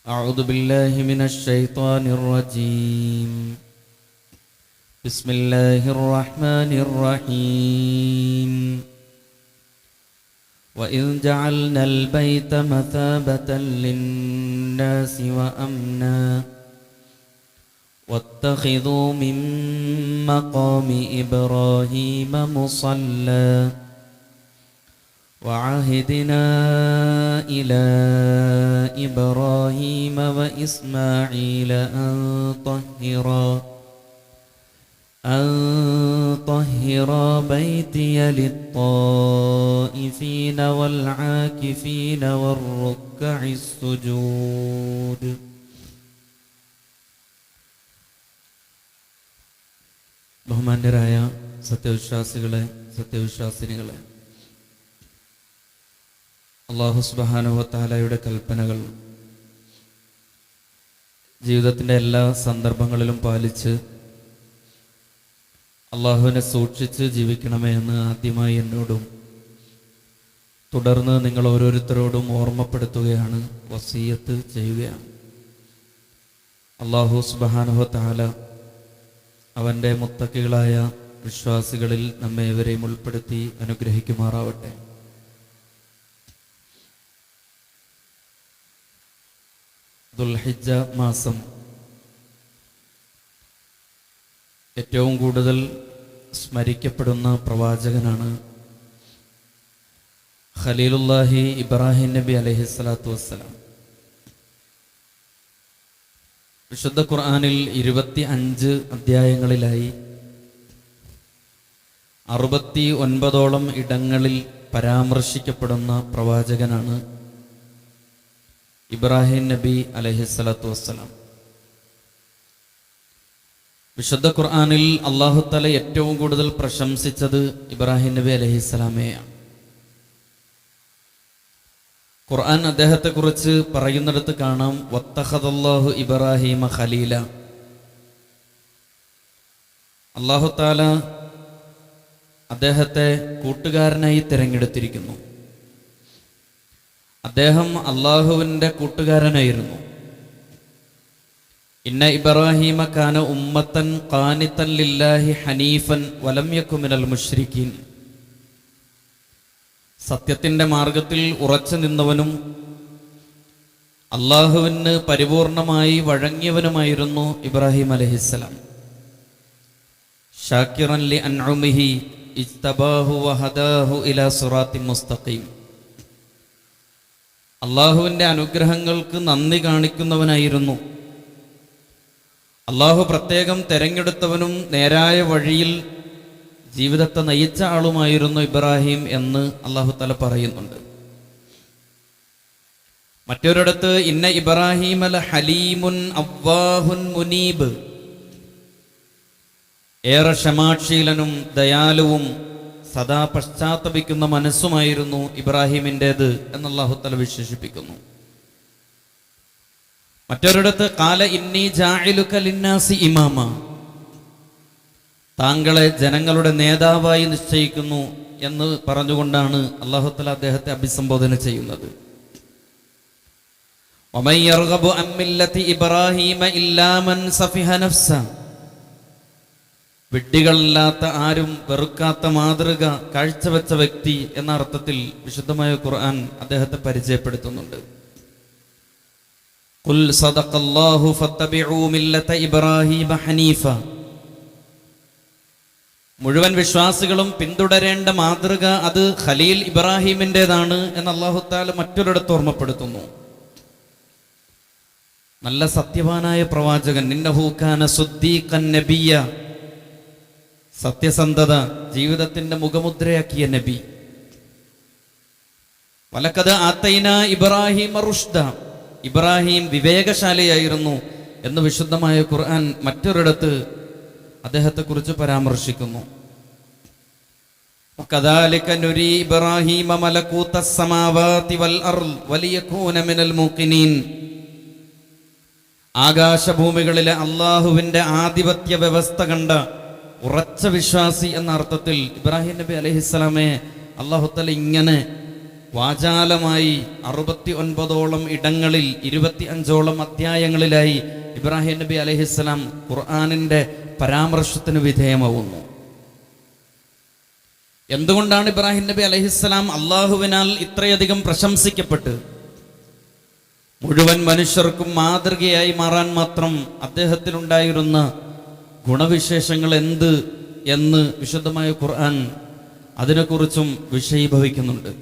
أعوذ بالله من الشيطان الرجيم. بسم الله الرحمن الرحيم. وإذ جعلنا البيت مثابة للناس وأمنا واتخذوا من مقام إبراهيم مصلى وعهدنا إلى إبراهيم وإسماعيل أن طهرا بيتي للطائفين والعاكفين والركع السجود. ബഹുമാന്യരായ സത്യവിശ്വാസികളെ, സത്യവിശ്വാസിനികളെ, അല്ലാഹു സുബ്ഹാനഹു വ തആലയുടെ കൽപ്പനകൾ ജീവിതത്തിൻ്റെ എല്ലാ സന്ദർഭങ്ങളിലും പാലിച്ച് അള്ളാഹുവിനെ സൂക്ഷിച്ച് ജീവിക്കണമേ എന്ന് ആദ്യമായി എന്നോടും തുടർന്ന് നിങ്ങൾ ഓരോരുത്തരോടും ഓർമ്മപ്പെടുത്തുകയാണ്, വസിയ്യത്ത് ചെയ്യുകയാണ്. അല്ലാഹു സുബ്ഹാനഹു വ തആല അവൻ്റെ മുത്തഖികളായ വിശ്വാസികളിൽ നമ്മെ ഏവരെയും ഉൾപ്പെടുത്തി അനുഗ്രഹിക്കുമാറാവട്ടെ. ദുൽഹിജ്ജ മാസം ഏറ്റവും കൂടുതൽ സ്മരിക്കപ്പെടുന്ന പ്രവാചകനാണ് ഖലീലുല്ലാഹി ഇബ്രാഹിം നബി അലൈഹിസ്സലാത്തു വസ്സലാം. വിശുദ്ധ ഖുർആനിൽ 25 അധ്യായങ്ങളിലായി 69ഓളം ഇടങ്ങളിൽ പരാമർശിക്കപ്പെടുന്ന പ്രവാചകനാണ് ഇബ്രാഹിം നബി അലൈഹിസ്സലാത്തു വസ്സലാം. വിശുദ്ധ ഖുർആനിൽ അല്ലാഹു തആല ഏറ്റവും കൂടുതൽ പ്രശംസിച്ചത് ഇബ്രാഹിം നബി അലൈഹിസ്സലാമയെയാണ്. ഖുർആൻ അദ്ദേഹത്തെക്കുറിച്ച് പറയുന്നിടത്ത് കാണാം, വത്തഖദല്ലാഹു ഇബ്രാഹീമ ഖലീല. അല്ലാഹു തആല അദ്ദേഹത്തെ കൂട്ടുകാരനായി തിരഞ്ഞെടുത്തിരിക്കുന്നു. അദ്ദേഹം അള്ളാഹുവിൻ്റെ കൂട്ടുകാരനായിരുന്നു. ഇന്ന ഇബ്രാഹീമ കാന ഉമ്മത്തൻ ഖാനിതൻ ലില്ലാഹി ഹനീഫൻ വലം യകു മിനൽ മുശ്രിക്കീൻ. സത്യത്തിൻ്റെ മാർഗത്തിൽ ഉറച്ചു നിന്നവനും അള്ളാഹുവിന് പരിപൂർണമായി വഴങ്ങിയവനുമായിരുന്നു ഇബ്രാഹിം അലൈഹിസ്സലാം. ഷാക്കിറൻ ലി അൻഉമിഹി ഇജ്തബാഹു വഹദാഹു ഇലാ സിറാത്തിൻ മുസ്തഖീം. അള്ളാഹുവിൻ്റെ അനുഗ്രഹങ്ങൾക്ക് നന്ദി കാണിക്കുന്നവനായിരുന്നു. അള്ളാഹു പ്രത്യേകം തെരഞ്ഞെടുത്തവനും നേരായ വഴിയിൽ ജീവിതത്തെ നയിച്ച ആളുമായിരുന്നു ഇബ്രാഹിം എന്ന് അള്ളാഹു തആല പറയുന്നുണ്ട്. മറ്റൊരിടത്ത് ഇന്ന ഇബ്രാഹിം അല ഹലീമുൻ അവ്വാഹുൻ മുനീബ്. ഏറെ ക്ഷമാശീലനും ദയാലുവും സദാ പശ്ചാത്തപിക്കുന്ന മനസ്സുമായിരുന്നു ഇബ്രാഹിമിൻ്റേത് എന്ന് അല്ലാഹു തആല വിശേഷിപ്പിക്കുന്നു. മറ്റൊരിടത്ത് ഖാല ഇന്നി ജാഇലുക ലിന്നാസി ഇമാമ. താങ്കളെ ജനങ്ങളുടെ നേതാവായി നിശ്ചയിക്കുന്നു എന്ന് പറഞ്ഞുകൊണ്ടാണ് അല്ലാഹു തആല അദ്ദേഹത്തെ അഭിസംബോധന ചെയ്യുന്നത്. വമൻ യർഗബു അൻ മില്ലതി ഇബ്രാഹീമ ഇല്ലാ മൻ സഫിഹ നഫ്സ. വിഡ്ഢികളല്ലാത്ത ആരും വെറുക്കാത്ത മാതൃക കാഴ്ചവെച്ച വ്യക്തി എന്ന അർത്ഥത്തിൽ വിശുദ്ധമായ ഖുർആൻ അദ്ദേഹത്തെ പരിചയപ്പെടുത്തുന്നുണ്ട്. ഖുൽ സദഖല്ലാഹു ഫത്തബിഉ മില്ലത ഇബ്രാഹീമ ഹനീഫ. മുഴുവൻ വിശ്വാസികളും പിന്തുടരേണ്ട മാതൃക അത് ഖലീൽ ഇബ്രാഹിമിൻ്റെതാണ് എന്ന് അല്ലാഹു തആല മറ്റൊരിടത്ത് ഓർമ്മപ്പെടുത്തുന്നു. നല്ല സത്യവാനായ പ്രവാചകൻ, ഇന്നഹു കാന സുദ്ദീഖൻ നബിയ്യ. സത്യസന്ധത ജീവിതത്തിന്റെ മുഖമുദ്രയാക്കിയ നബി. വലഖദ് ആതൈനാ ഇബ്രാഹിമ റുഷ്ദ. ഇബ്രാഹിം വിവേകശാലിയായിരുന്നു എന്ന് വിശുദ്ധമായ ഖുർആൻ മറ്റൊരിടത്ത് അദ്ദേഹത്തെക്കുറിച്ച് പരാമർശിക്കുന്നു. വകദാലിക നുരി ഇബ്രാഹിമ മലകൂതസ് സമാവാതി വൽ അർള് വലിയകൂന മിനൽ മൂഖിനീൻ. ആകാശഭൂമികളിലെ അള്ളാഹുവിൻ്റെ ആധിപത്യ വ്യവസ്ഥ കണ്ട ഉറച്ച വിശ്വാസി എന്ന അർത്ഥത്തിൽ ഇബ്രാഹിം നബി അലൈഹിസ്സലാമെ അല്ലാഹു തആല ഇങ്ങനെ വാചാലമായി 69ഓളം ഇടങ്ങളിൽ 25ഓളം അധ്യായങ്ങളിലായി ഇബ്രാഹിം നബി അലൈഹിസ്സലാം ഖുർആനിന്റെ പരാമർശത്തിന് വിധേയമാവുന്നു. എന്തുകൊണ്ടാണ് ഇബ്രാഹിം നബി അലൈഹിസ്സലാം അള്ളാഹുവിനാൽ ഇത്രയധികം പ്രശംസിക്കപ്പെട്ട് മുഴുവൻ മനുഷ്യർക്കും മാതൃകയായി മാറാൻ മാത്രം അദ്ദേഹത്തിനുണ്ടായിരുന്ന ഗുണവിശേഷങ്ങൾ എന്ത് എന്ന് വിശുദ്ധമായ ഖുർആൻ അതിനെക്കുറിച്ചും വിഷയീഭവിക്കുന്നുണ്ട്.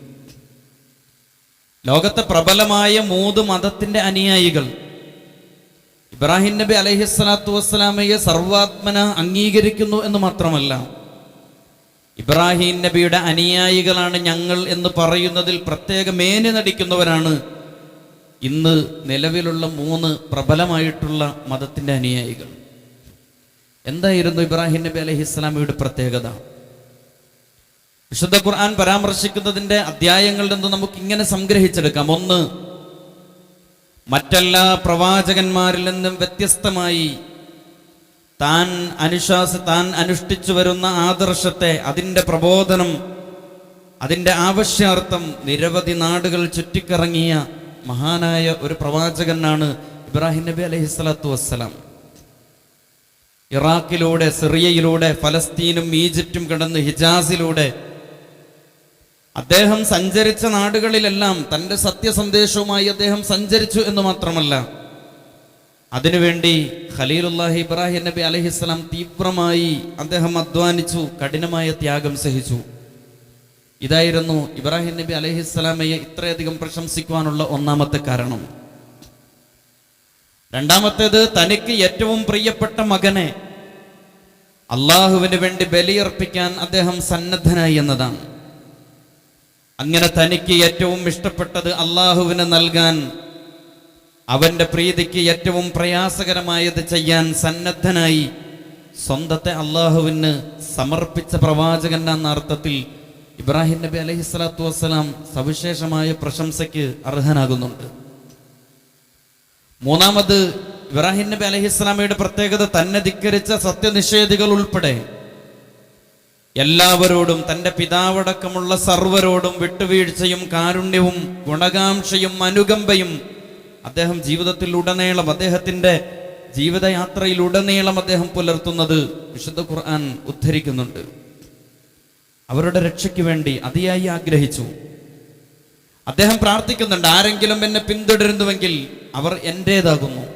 ലോകത്തെ പ്രബലമായ 3 മതത്തിന്റെ അനുയായികൾ ഇബ്രാഹിം നബി അലൈഹിസ്സലാത്തു വസ്സലാമയെ സർവാത്മന അംഗീകരിക്കുന്നു എന്ന് മാത്രമല്ല, ഇബ്രാഹിം നബിയുടെ അനുയായികളാണ് ഞങ്ങൾ എന്ന് പറയുന്നതിൽ പ്രത്യേക മേനി നടിക്കുന്നവരാണ് ഇന്ന് നിലവിലുള്ള 3 പ്രബലമായിട്ടുള്ള മതത്തിന്റെ അനുയായികൾ. എന്തായിരുന്നു ഇബ്രാഹിം നബി അലൈഹിസ്സലാമയുടെ പ്രത്യേകത? വിശുദ്ധ ഖുർആൻ പരാമർശിക്കുന്നതിന്റെ അധ്യായങ്ങളിൽ നിന്ന് നമുക്ക് ഇങ്ങനെ സംഗ്രഹിച്ചെടുക്കാം. 1, മറ്റെല്ലാ പ്രവാചകന്മാരിൽ നിന്നും വ്യത്യസ്തമായി താൻ അനുഷ്ഠിച്ചു വരുന്ന ആദർശത്തെ, അതിൻ്റെ പ്രബോധനം, അതിൻ്റെ ആവശ്യാർത്ഥം നിരവധി നാടുകൾ ചുറ്റിക്കറങ്ങിയ മഹാനായ ഒരു പ്രവാചകനാണ് ഇബ്രാഹിം നബി അലൈഹിസ്സലാത്തു വസ്സലാം. ഇറാഖിലൂടെ, സിറിയയിലൂടെ, ഫലസ്തീനും ഈജിപ്തും കടന്ന് ഹിജാസിലൂടെ അദ്ദേഹം സഞ്ചരിച്ച നാടുകളിലെല്ലാം തൻ്റെ സത്യസന്ദേശവുമായി അദ്ദേഹം സഞ്ചരിച്ചു എന്ന് മാത്രമല്ല, അതിനുവേണ്ടി ഖലീലുല്ലാഹി ഇബ്രാഹിം നബി അലൈഹിസ്സലാം തീവ്രമായി അദ്ദേഹം അധ്വാനിച്ചു, കഠിനമായ ത്യാഗം സഹിച്ചു. ഇതായിരുന്നു ഇബ്രാഹിം നബി അലൈഹിസ്സലാമയെ ഇത്രയധികം പ്രശംസിക്കുവാനുള്ള ഒന്നാമത്തെ കാരണം. രണ്ടാമത്തേത്, തനിക്ക് ഏറ്റവും പ്രിയപ്പെട്ട മകനെ അള്ളാഹുവിന് വേണ്ടി ബലിയർപ്പിക്കാൻ അദ്ദേഹം സന്നദ്ധനായി എന്നതാണ്. അങ്ങനെ തനിക്ക് ഏറ്റവും ഇഷ്ടപ്പെട്ടത് അള്ളാഹുവിന് നൽകാൻ, അവന്റെ പ്രീതിക്ക് ഏറ്റവും പ്രയാസകരമായത് ചെയ്യാൻ സന്നദ്ധനായി സ്വന്തത്തെ അള്ളാഹുവിന് സമർപ്പിച്ച പ്രവാചകൻ എന്ന അർത്ഥത്തിൽ ഇബ്രാഹിം നബി അലൈഹിസ്സലാത്തു വസ്സലാം സവിശേഷമായ പ്രശംസയ്ക്ക് അർഹനാകുന്നുണ്ട്. മൂന്നാമത്, ഇബ്രാഹിം നബി അലൈഹിസ്സലാമയുടെ പ്രത്യേകത തന്നെ ധിക്കരിച്ച സത്യനിഷേധികൾ ഉൾപ്പെടെ എല്ലാവരോടും, തൻ്റെ പിതാവടക്കമുള്ള സർവരോടും വിട്ടുവീഴ്ചയും കാരുണ്യവും ഗുണകാംക്ഷയും അനുകമ്പയും അദ്ദേഹം ജീവിതത്തിൽ ഉടനീളം, അദ്ദേഹത്തിൻ്റെ ജീവിതയാത്രയിലുടനീളം അദ്ദേഹം പുലർത്തുന്നത് വിശുദ്ധ ഖുർആൻ ഉദ്ധരിക്കുന്നുണ്ട്. അവരുടെ രക്ഷയ്ക്ക് വേണ്ടി അതിയായി ആഗ്രഹിച്ചു. അദ്ദേഹം പ്രാർത്ഥിക്കുന്നുണ്ട്, ആരെങ്കിലും എന്നെ പിന്തുടരുന്നുവെങ്കിൽ അവർ എൻ്റേതാകുന്നു,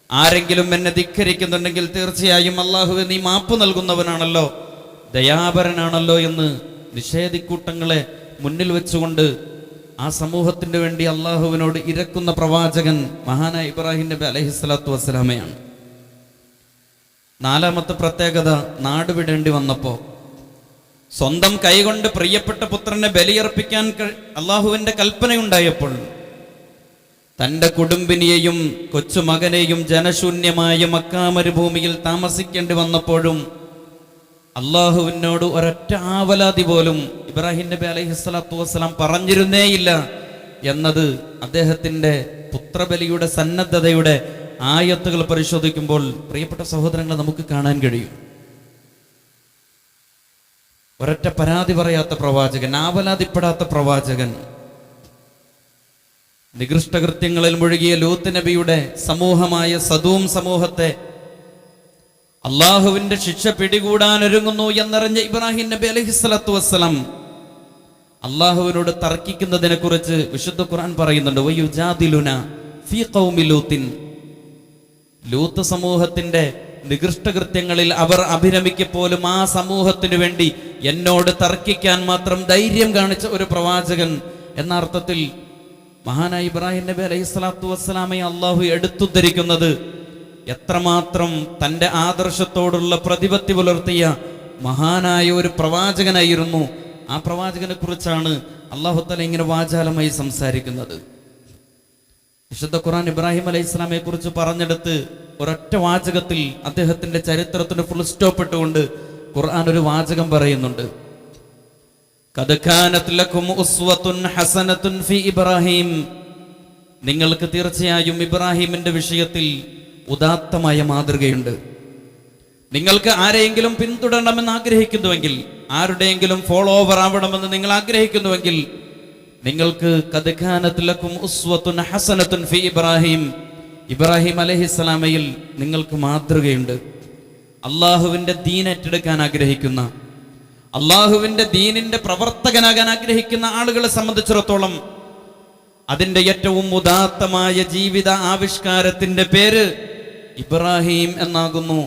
ആരെങ്കിലും എന്നെ ധിക്കരിക്കുന്നുണ്ടെങ്കിൽ തീർച്ചയായും അല്ലാഹുവേ നീ മാപ്പ് നൽകുന്നവനാണല്ലോ, ദയാപരനാണല്ലോ എന്ന് നിഷേധിക്കൂട്ടങ്ങളെ മുന്നിൽ വെച്ചുകൊണ്ട് ആ സമൂഹത്തിന് വേണ്ടി അള്ളാഹുവിനോട് ഇരക്കുന്ന പ്രവാചകൻ മഹാനായ ഇബ്രാഹിം നബി അലൈഹിസ്സലാത്തു വസ്സലാമയാണ്. നാലാമത്തെ പ്രത്യേകത, നാടുവിടേണ്ടി വന്നപ്പോൾ സ്വന്തം കൈകൊണ്ട് പ്രിയപ്പെട്ട പുത്രനെ ബലിയർപ്പിക്കാൻ അള്ളാഹുവിൻ്റെ കൽപ്പനയുണ്ടായപ്പോൾ തൻ്റെ കുടുംബിനിയെയും കൊച്ചുമകനെയും ജനശൂന്യമായ മക്കാ മരുഭൂമിയിൽ താമസിക്കേണ്ടി വന്നപ്പോഴും അള്ളാഹുവിനോട് ഒരൊറ്റ ആവലാതി പോലും ഇബ്രാഹിം നബി അലൈഹിസ്സലാത്തു വസ്സലാം പറഞ്ഞിരുന്നേയില്ല എന്നത് അദ്ദേഹത്തിൻ്റെ പുത്രബലിയുടെ സന്നദ്ധതയുടെ ആയത്തുകൾ പരിശോധിക്കുമ്പോൾ പ്രിയപ്പെട്ട സഹോദരങ്ങളെ നമുക്ക് കാണാൻ കഴിയും. ഒരൊറ്റ പരാതി പറയാത്ത പ്രവാചകൻ, ആവലാതിപ്പെടാത്ത പ്രവാചകൻ, നികൃഷ്ടകൃത്യങ്ങളിൽ മുഴുകിയ ലൂത്ത് നബിയുടെ സമൂഹമായ സദൂം സമൂഹത്തെ അള്ളാഹുവിന്റെ ശിക്ഷ പിടികൂടാൻ ഒരുങ്ങുന്നു എന്നറിഞ്ഞ ഇബ്രാഹിം നബി അലൈഹിസ്സലാത്തു വസ്സലാം അള്ളാഹുവിനോട് തർക്കിക്കുന്നതിനെ കുറിച്ച് വിശുദ്ധ ഖുർആൻ പറയുന്നുണ്ട്. വയുജാദിലുന ഫീ ഖൗമി ലൂത്തിൻ, ലൂത്ത് സമൂഹത്തിന്റെ നികൃഷ്ടകൃത്യങ്ങളിൽ അവർ അഭിരമിക്കപ്പോലും ആ സമൂഹത്തിനു വേണ്ടി എന്നോട് തർക്കിക്കാൻ മാത്രം ധൈര്യം കാണിച്ച ഒരു പ്രവാചകൻ എന്ന അർത്ഥത്തിൽ മഹാനായ ഇബ്രാഹിം നബി അലൈഹിസ്സലാത്തു വസ്സലാമയെ അള്ളാഹു എടുത്തുദ്ധരിക്കുന്നത് എത്രമാത്രം തൻ്റെ ആദർശത്തോടുള്ള പ്രതിപത്തി പുലർത്തിയ മഹാനായ ഒരു പ്രവാചകനായിരുന്നു. ആ പ്രവാചകനെ കുറിച്ചാണ് അല്ലാഹു തആല ഇങ്ങനെ വാചാലമായി സംസാരിക്കുന്നത്. വിശുദ്ധ ഖുർആൻ ഇബ്രാഹിം അലൈഹി ഇസ്ലാമയെ കുറിച്ച് പറഞ്ഞെടുത്ത് ഒരൊറ്റ വാചകത്തിൽ അദ്ദേഹത്തിന്റെ ചരിത്രത്തിന് ഫുൾ സ്റ്റോപ്പ് ഇട്ടുകൊണ്ട് ഖുർആൻ ഒരു വാചകം പറയുന്നുണ്ട്. ഖദ് കാനത് ലക്കും ഉസ്വത്തുൻ ഹസനത്തുൻ ഫീ ഇബ്രാഹിം, നിങ്ങൾക്ക് തീർച്ചയായും ഇബ്രാഹിമിന്റെ വിഷയത്തിൽ ഉദാത്തമായ മാതൃകയുണ്ട്. നിങ്ങൾക്ക് ആരെയെങ്കിലും പിന്തുടരണമെന്ന് ആഗ്രഹിക്കുന്നുവെങ്കിൽ, ആരുടെയെങ്കിലും ഫോളോ ഓവർ ആവണമെന്ന് നിങ്ങൾ ആഗ്രഹിക്കുന്നുവെങ്കിൽ നിങ്ങൾക്ക് ഖദ് കാനത് ലക്കും ഉസ്വത്തുൻ ഹസനത്തുൻ ഫി ഇബ്രാഹിം അലൈഹിസ്സലാമയിൽ നിങ്ങൾക്ക് മാതൃകയുണ്ട്. അള്ളാഹുവിന്റെ ദീൻ ഏറ്റെടുക്കാൻ ആഗ്രഹിക്കുന്ന, അള്ളാഹുവിന്റെ ദീനിന്റെ പ്രവർത്തകനാകാൻ ആഗ്രഹിക്കുന്ന ആളുകളെ സംബന്ധിച്ചിടത്തോളം അതിന്റെ ഏറ്റവും ഉദാത്തമായ ജീവിത ആവിഷ്കാരത്തിന്റെ പേര് ഇബ്രാഹിം എന്നാകുന്നു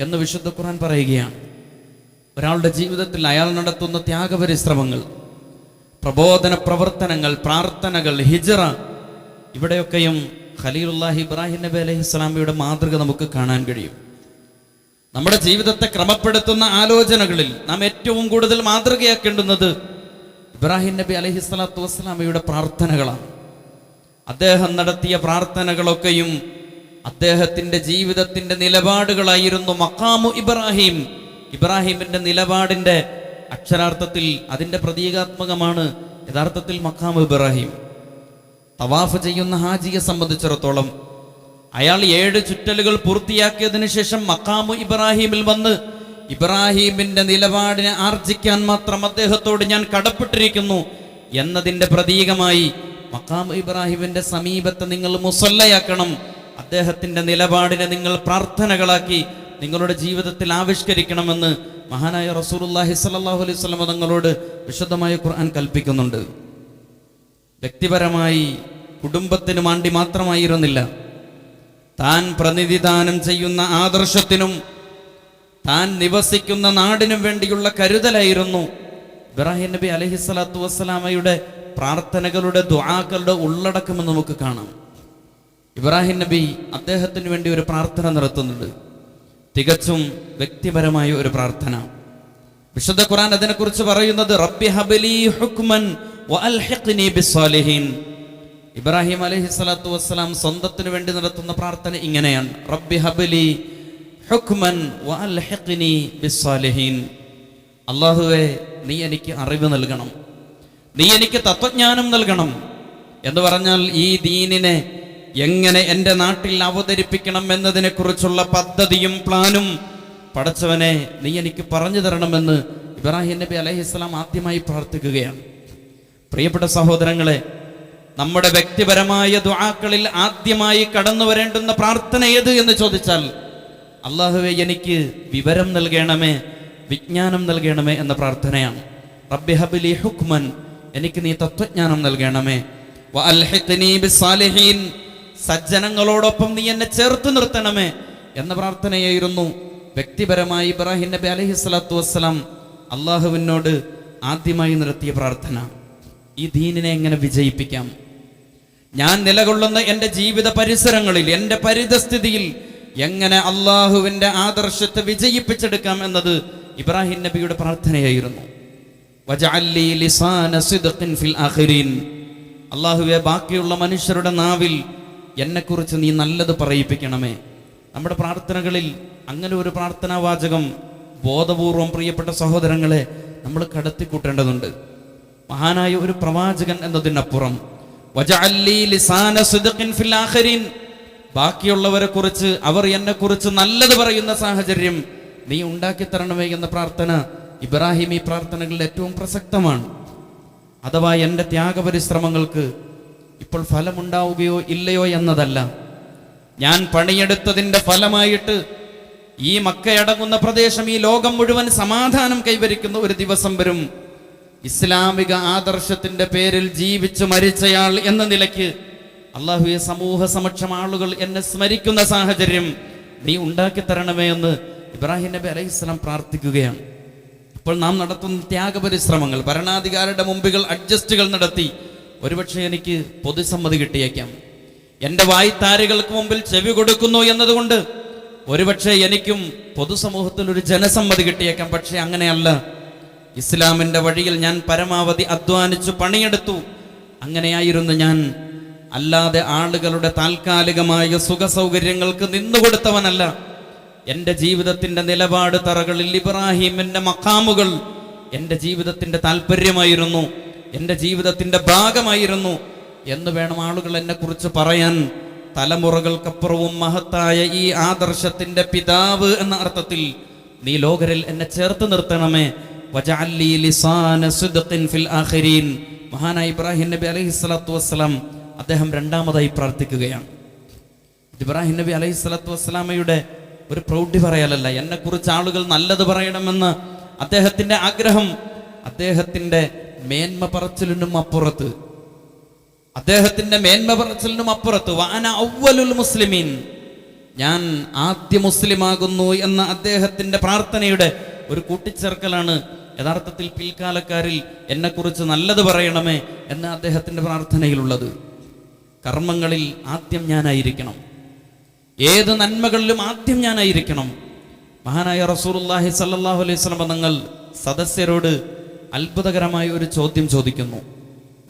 എന്ന് വിശുദ്ധ ഖുർആൻ പറയുകയാണ്. ഒരാളുടെ ജീവിതത്തിൽ അയാൾ നടത്തുന്ന ത്യാഗപരിശ്രമങ്ങൾ, പ്രബോധന പ്രവർത്തനങ്ങൾ, പ്രാർത്ഥനകൾ, ഹിജ്റ, ഇവിടെയൊക്കെയും ഖലീലുല്ലാഹി ഇബ്രാഹിം നബി അലൈഹിസ്സലാമയുടെ മാതൃക നമുക്ക് കാണാൻ കഴിയും. നമ്മുടെ ജീവിതത്തെ ക്രമപ്പെടുത്തുന്ന ആലോചനകളിൽ നാം ഏറ്റവും കൂടുതൽ മാതൃകയാക്കേണ്ടുന്നത് ഇബ്രാഹിം നബി അലൈഹിസ്സലാത്തു വസ്സലാമയുടെ പ്രാർത്ഥനകളാണ്. അദ്ദേഹം നടത്തിയ പ്രാർത്ഥനകളൊക്കെയും അദ്ദേഹത്തിന്റെ ജീവിതത്തിന്റെ നിലപാടുകളായിരുന്നു. മഖാമു ഇബ്രാഹിം, ഇബ്രാഹിമിന്റെ നിലപാടിന്റെ അക്ഷരാർത്ഥത്തിൽ അതിന്റെ പ്രതീകാത്മകമാണ് യഥാർത്ഥത്തിൽ മഖാമു ഇബ്രാഹിം. തവാഫ് ചെയ്യുന്ന ഹാജിയെ സംബന്ധിച്ചിടത്തോളം അയാൾ 7 ചുറ്റലുകൾ പൂർത്തിയാക്കിയതിനു ശേഷം മഖാമു ഇബ്രാഹിമിൽ വന്ന് ഇബ്രാഹിമിന്റെ നിലപാടിനെ ആർജിക്കാൻ മാത്രം അദ്ദേഹത്തോട് ഞാൻ കടപ്പെട്ടിരിക്കുന്നു എന്നതിന്റെ പ്രതീകമായി മഖാമു ഇബ്രാഹിമിന്റെ സമീപത്തെ നിങ്ങൾ മുസല്ലയാക്കണം, അദ്ദേഹത്തിന്റെ നിലപാടിനെ നിങ്ങൾ പ്രാർത്ഥനകളാക്കി നിങ്ങളുടെ ജീവിതത്തിൽ ആവിഷ്കരിക്കണമെന്ന് മഹാനായ റസൂലുള്ളാഹി സ്വല്ലല്ലാഹു അലൈഹി വസല്ലം തങ്ങളോട് വിശുദ്ധമായ ഖുർആൻ കൽപ്പിക്കുന്നുണ്ട്. വ്യക്തിപരമായി കുടുംബത്തിനു വേണ്ടി മാത്രമായിരുന്നില്ല, താൻ പ്രതിനിധാനം ചെയ്യുന്ന ആദർശത്തിനും താൻ നിവസിക്കുന്ന നാടിനും വേണ്ടിയുള്ള കരുതലായിരുന്നു ഇബ്രാഹിം നബി അലൈഹിസ്സലാത്തു വസ്സലാമയുടെ പ്രാർത്ഥനകളുടെ ദുആകളുടെ ഉള്ളടക്കമെന്ന് നമുക്ക് കാണാം. ഇബ്രാഹിം നബി അദ്ദേഹത്തിന് വേണ്ടി ഒരു പ്രാർത്ഥന നടത്തുന്നുണ്ട്, തികച്ചും വ്യക്തിപരമായ ഒരു പ്രാർത്ഥന. വിശുദ്ധ ഖുർആൻ അതിനെക്കുറിച്ച് പറയുന്നത് റബ്ബി ഹബ്ലി ഹുക്മൻ വഅൽഹിഖ്നി ബിസ്സാലിഹീൻ. ഇബ്രാഹിം അലൈഹിസ്സലാത്തു വസ്സലാം സ്വന്തത്തിന് വേണ്ടി നടത്തുന്ന പ്രാർത്ഥന ഇങ്ങനെയാണ്: റബ്ബി ഹബ്ലി ഹുക്മൻ വഅൽഹിഖ്നി ബിസ്സാലിഹീൻ. അല്ലാഹുവേ, നീ എനിക്ക് അറിവ് നൽകണം, നീ എനിക്ക് തത്വജ്ഞാനം നൽകണം. എന്ന് പറഞ്ഞാൽ ഈ ദീനിനെ എങ്ങനെ എൻ്റെ നാട്ടിൽ അവതരിപ്പിക്കണം എന്നതിനെ കുറിച്ചുള്ള പദ്ധതിയും പ്ലാനും പടച്ചവനെ നീ എനിക്ക് പറഞ്ഞു തരണമെന്ന് ഇബ്രാഹിം നബി അലൈഹിസ്സലാം ആദ്യമായി പ്രാർത്ഥിക്കുകയാണ്. പ്രിയപ്പെട്ട സഹോദരങ്ങളെ, നമ്മുടെ വ്യക്തിപരമായ ദുആക്കളിൽ ആദ്യമായി കടന്നു വരേണ്ടുന്ന പ്രാർത്ഥന ഏത് എന്ന് ചോദിച്ചാൽ അല്ലാഹുവേ, എനിക്ക് വിവരം നൽകണമേ, വിജ്ഞാനം നൽകണമേ എന്ന പ്രാർത്ഥനയാണ്. റബ്ബി ഹബ്ലി ഹുക്മൻ, എനിക്ക് നീ തത്വജ്ഞാനം നൽകണമേ, വഅൽഹിഖ്നി ബിസ്സാലിഹീൻ, സജ്ജനങ്ങളോടൊപ്പം നീ എന്നെ ചേർത്ത് നിർത്തണമേ എന്ന പ്രാർത്ഥനയായിരുന്നു വ്യക്തിപരമായി ഇബ്രാഹിം നബി അലൈഹിസ്സലാത്തു വസ്സലാം അള്ളാഹുവിനോട് ആദ്യമായി നടത്തിയ പ്രാർത്ഥന. ഈ ദീനിനെ എങ്ങനെ വിജയിപ്പിക്കാം, ഞാൻ നിലകൊള്ളുന്ന എൻ്റെ ജീവിത പരിസരങ്ങളിൽ, എൻ്റെ പരിതസ്ഥിതിയിൽ എങ്ങനെ അള്ളാഹുവിൻ്റെ ആദർശത്തെ വിജയിപ്പിച്ചെടുക്കാം എന്നത് ഇബ്രാഹിം നബിയുടെ പ്രാർത്ഥനയായിരുന്നു. വജഅല്ലി ലിസാന സിദ്ഖിൻ ഫിൽ ആഖിരീൻ, അള്ളാഹുവെ, ബാക്കിയുള്ള മനുഷ്യരുടെ നാവിൽ എന്നെക്കുറിച്ച് നീ നല്ലത് പറയിപ്പിക്കണമേ. നമ്മുടെ പ്രാർത്ഥനകളിൽ അങ്ങനെ ഒരു പ്രാർത്ഥനാ വാചകം ബോധപൂർവം പ്രിയപ്പെട്ട സഹോദരങ്ങളെ നമ്മൾ കടത്തിക്കൂട്ടേണ്ടതുണ്ട്. മഹാനായ ഒരു പ്രവാചകൻ എന്നതിനപ്പുറം വജഅല്ലി ലിസാന സിദ്ഖിൻ ഫിൽ ആഖിരീൻ, ബാക്കിയുള്ളവരെ കുറിച്ച്, അവർ എന്നെക്കുറിച്ച് നല്ലത് പറയുന്ന സാഹചര്യം നീ ഉണ്ടാക്കി തരണമേ എന്ന പ്രാർത്ഥന ഇബ്രാഹിമി പ്രാർത്ഥനകളിൽ ഏറ്റവും പ്രസക്തമാണ്. അഥവാ എൻ്റെ ത്യാഗപരിശ്രമങ്ങൾക്ക് ഇപ്പോൾ ഫലമുണ്ടാവുകയോ ഇല്ലയോ എന്നതല്ല, ഞാൻ പണിയെടുത്തതിൻ്റെ ഫലമായിട്ട് ഈ മക്കയടങ്ങുന്ന പ്രദേശം, ഈ ലോകം മുഴുവൻ സമാധാനം കൈവരിക്കുന്ന ഒരു ദിവസം വരും. ഇസ്ലാമിക ആദർശത്തിന്റെ പേരിൽ ജീവിച്ചു മരിച്ചയാൾ എന്ന നിലയ്ക്ക് അള്ളാഹുവെ, സമൂഹ സമക്ഷം ആളുകൾ എന്നെ സ്മരിക്കുന്ന സാഹചര്യം നീ ഉണ്ടാക്കി തരണമേ എന്ന് ഇബ്രാഹിം നബി അലൈഹിസ്സലാം പ്രാർത്ഥിക്കുകയാണ്. ഇപ്പോൾ നാം നടത്തുന്ന ത്യാഗപരിശ്രമങ്ങൾ, ഭരണാധികാരിയുടെ മുമ്പിൽ അഡ്ജസ്റ്റുകൾ നടത്തി ഒരുപക്ഷെ എനിക്ക് പൊതുസമ്മതി കിട്ടിയേക്കാം, എൻ്റെ വായ്ത്താരികൾക്ക് മുമ്പിൽ ചെവി കൊടുക്കുന്നു എന്നതുകൊണ്ട് ഒരുപക്ഷെ എനിക്കും പൊതുസമൂഹത്തിൽ ഒരു ജനസമ്മതി കിട്ടിയേക്കാം. പക്ഷെ അങ്ങനെയല്ല, ഇസ്ലാമിൻ്റെ വഴിയിൽ ഞാൻ പരമാവധി അധ്വാനിച്ചു പണിയെടുത്തു. അങ്ങനെയായിരുന്നു ഞാൻ, അല്ലാതെ ആളുകളുടെ താൽക്കാലികമായ സുഖസൗകര്യങ്ങൾക്ക് നിന്നുകൊടുത്തവനല്ല. എൻ്റെ ജീവിതത്തിൻ്റെ നിലപാട് തറകളിൽ ഇബ്രാഹിമിൻ്റെ മഖാമുകൾ എൻ്റെ ജീവിതത്തിൻ്റെ താല്പര്യമായിരുന്നു, എൻ്റെ ജീവിതത്തിൻ്റെ ഭാഗമായിരുന്നു എന്ന് വേണം ആളുകൾ എന്നെക്കുറിച്ച് പറയാൻ. തലമുറകൾക്കപ്പുറവും മഹത്തായ ഈ ആദർശത്തിൻ്റെ പിതാവ് എന്ന അർത്ഥത്തിൽ നീ ലോകരിൽ എന്നെ ചേർത്ത് നിർത്തണമേ. വജഅല്ലി ലിസാന സിദ്ഖിൻ ഫിൽ ആഖിരീൻ, മഹാനായ ഇബ്രാഹിം നബി അലൈഹിസ്സലാത്തു വസ്സലാം അദ്ദേഹം രണ്ടാമതായി പ്രാർത്ഥിക്കുകയാണ്. ഇബ്രാഹിം നബി അലൈഹിസ്സലാത്തു വസ്സലാമയുടെ ഒരു പ്രൗഢി പറയാലല്ല, എന്നെക്കുറിച്ച് ആളുകൾ നല്ലത് പറയണമെന്ന് അദ്ദേഹത്തിൻ്റെ ആഗ്രഹം, അദ്ദേഹത്തിൻ്റെ മേന്മ പറച്ചിലിനും അപ്പുറത്ത്, വാന അവ്വലുൽ മുസ്ലിമീൻ, ഞാൻ ആദ്യ മുസ്ലിമാകുന്നു എന്ന അദ്ദേഹത്തിൻ്റെ പ്രാർത്ഥനയുടെ ഒരു കൂട്ടിച്ചേർക്കലാണ് യഥാർത്ഥത്തിൽ പിൽക്കാലക്കാരിൽ എന്നെക്കുറിച്ച് നല്ലത് പറയണമേ എന്ന അദ്ദേഹത്തിൻ്റെ പ്രാർത്ഥനയിലുള്ളത്. കർമ്മങ്ങളിൽ ആദ്യം ഞാനായിരിക്കണം, ഏത് നന്മകളിലും ആദ്യം ഞാനായിരിക്കണം. മഹാനായ റസൂലുള്ളാഹി സ്വല്ലല്ലാഹു അലൈഹി വസല്ലം തങ്ങൾ സദസ്യരോട് അത്ഭുതകരമായ ഒരു ചോദ്യം ചോദിക്കുന്നു.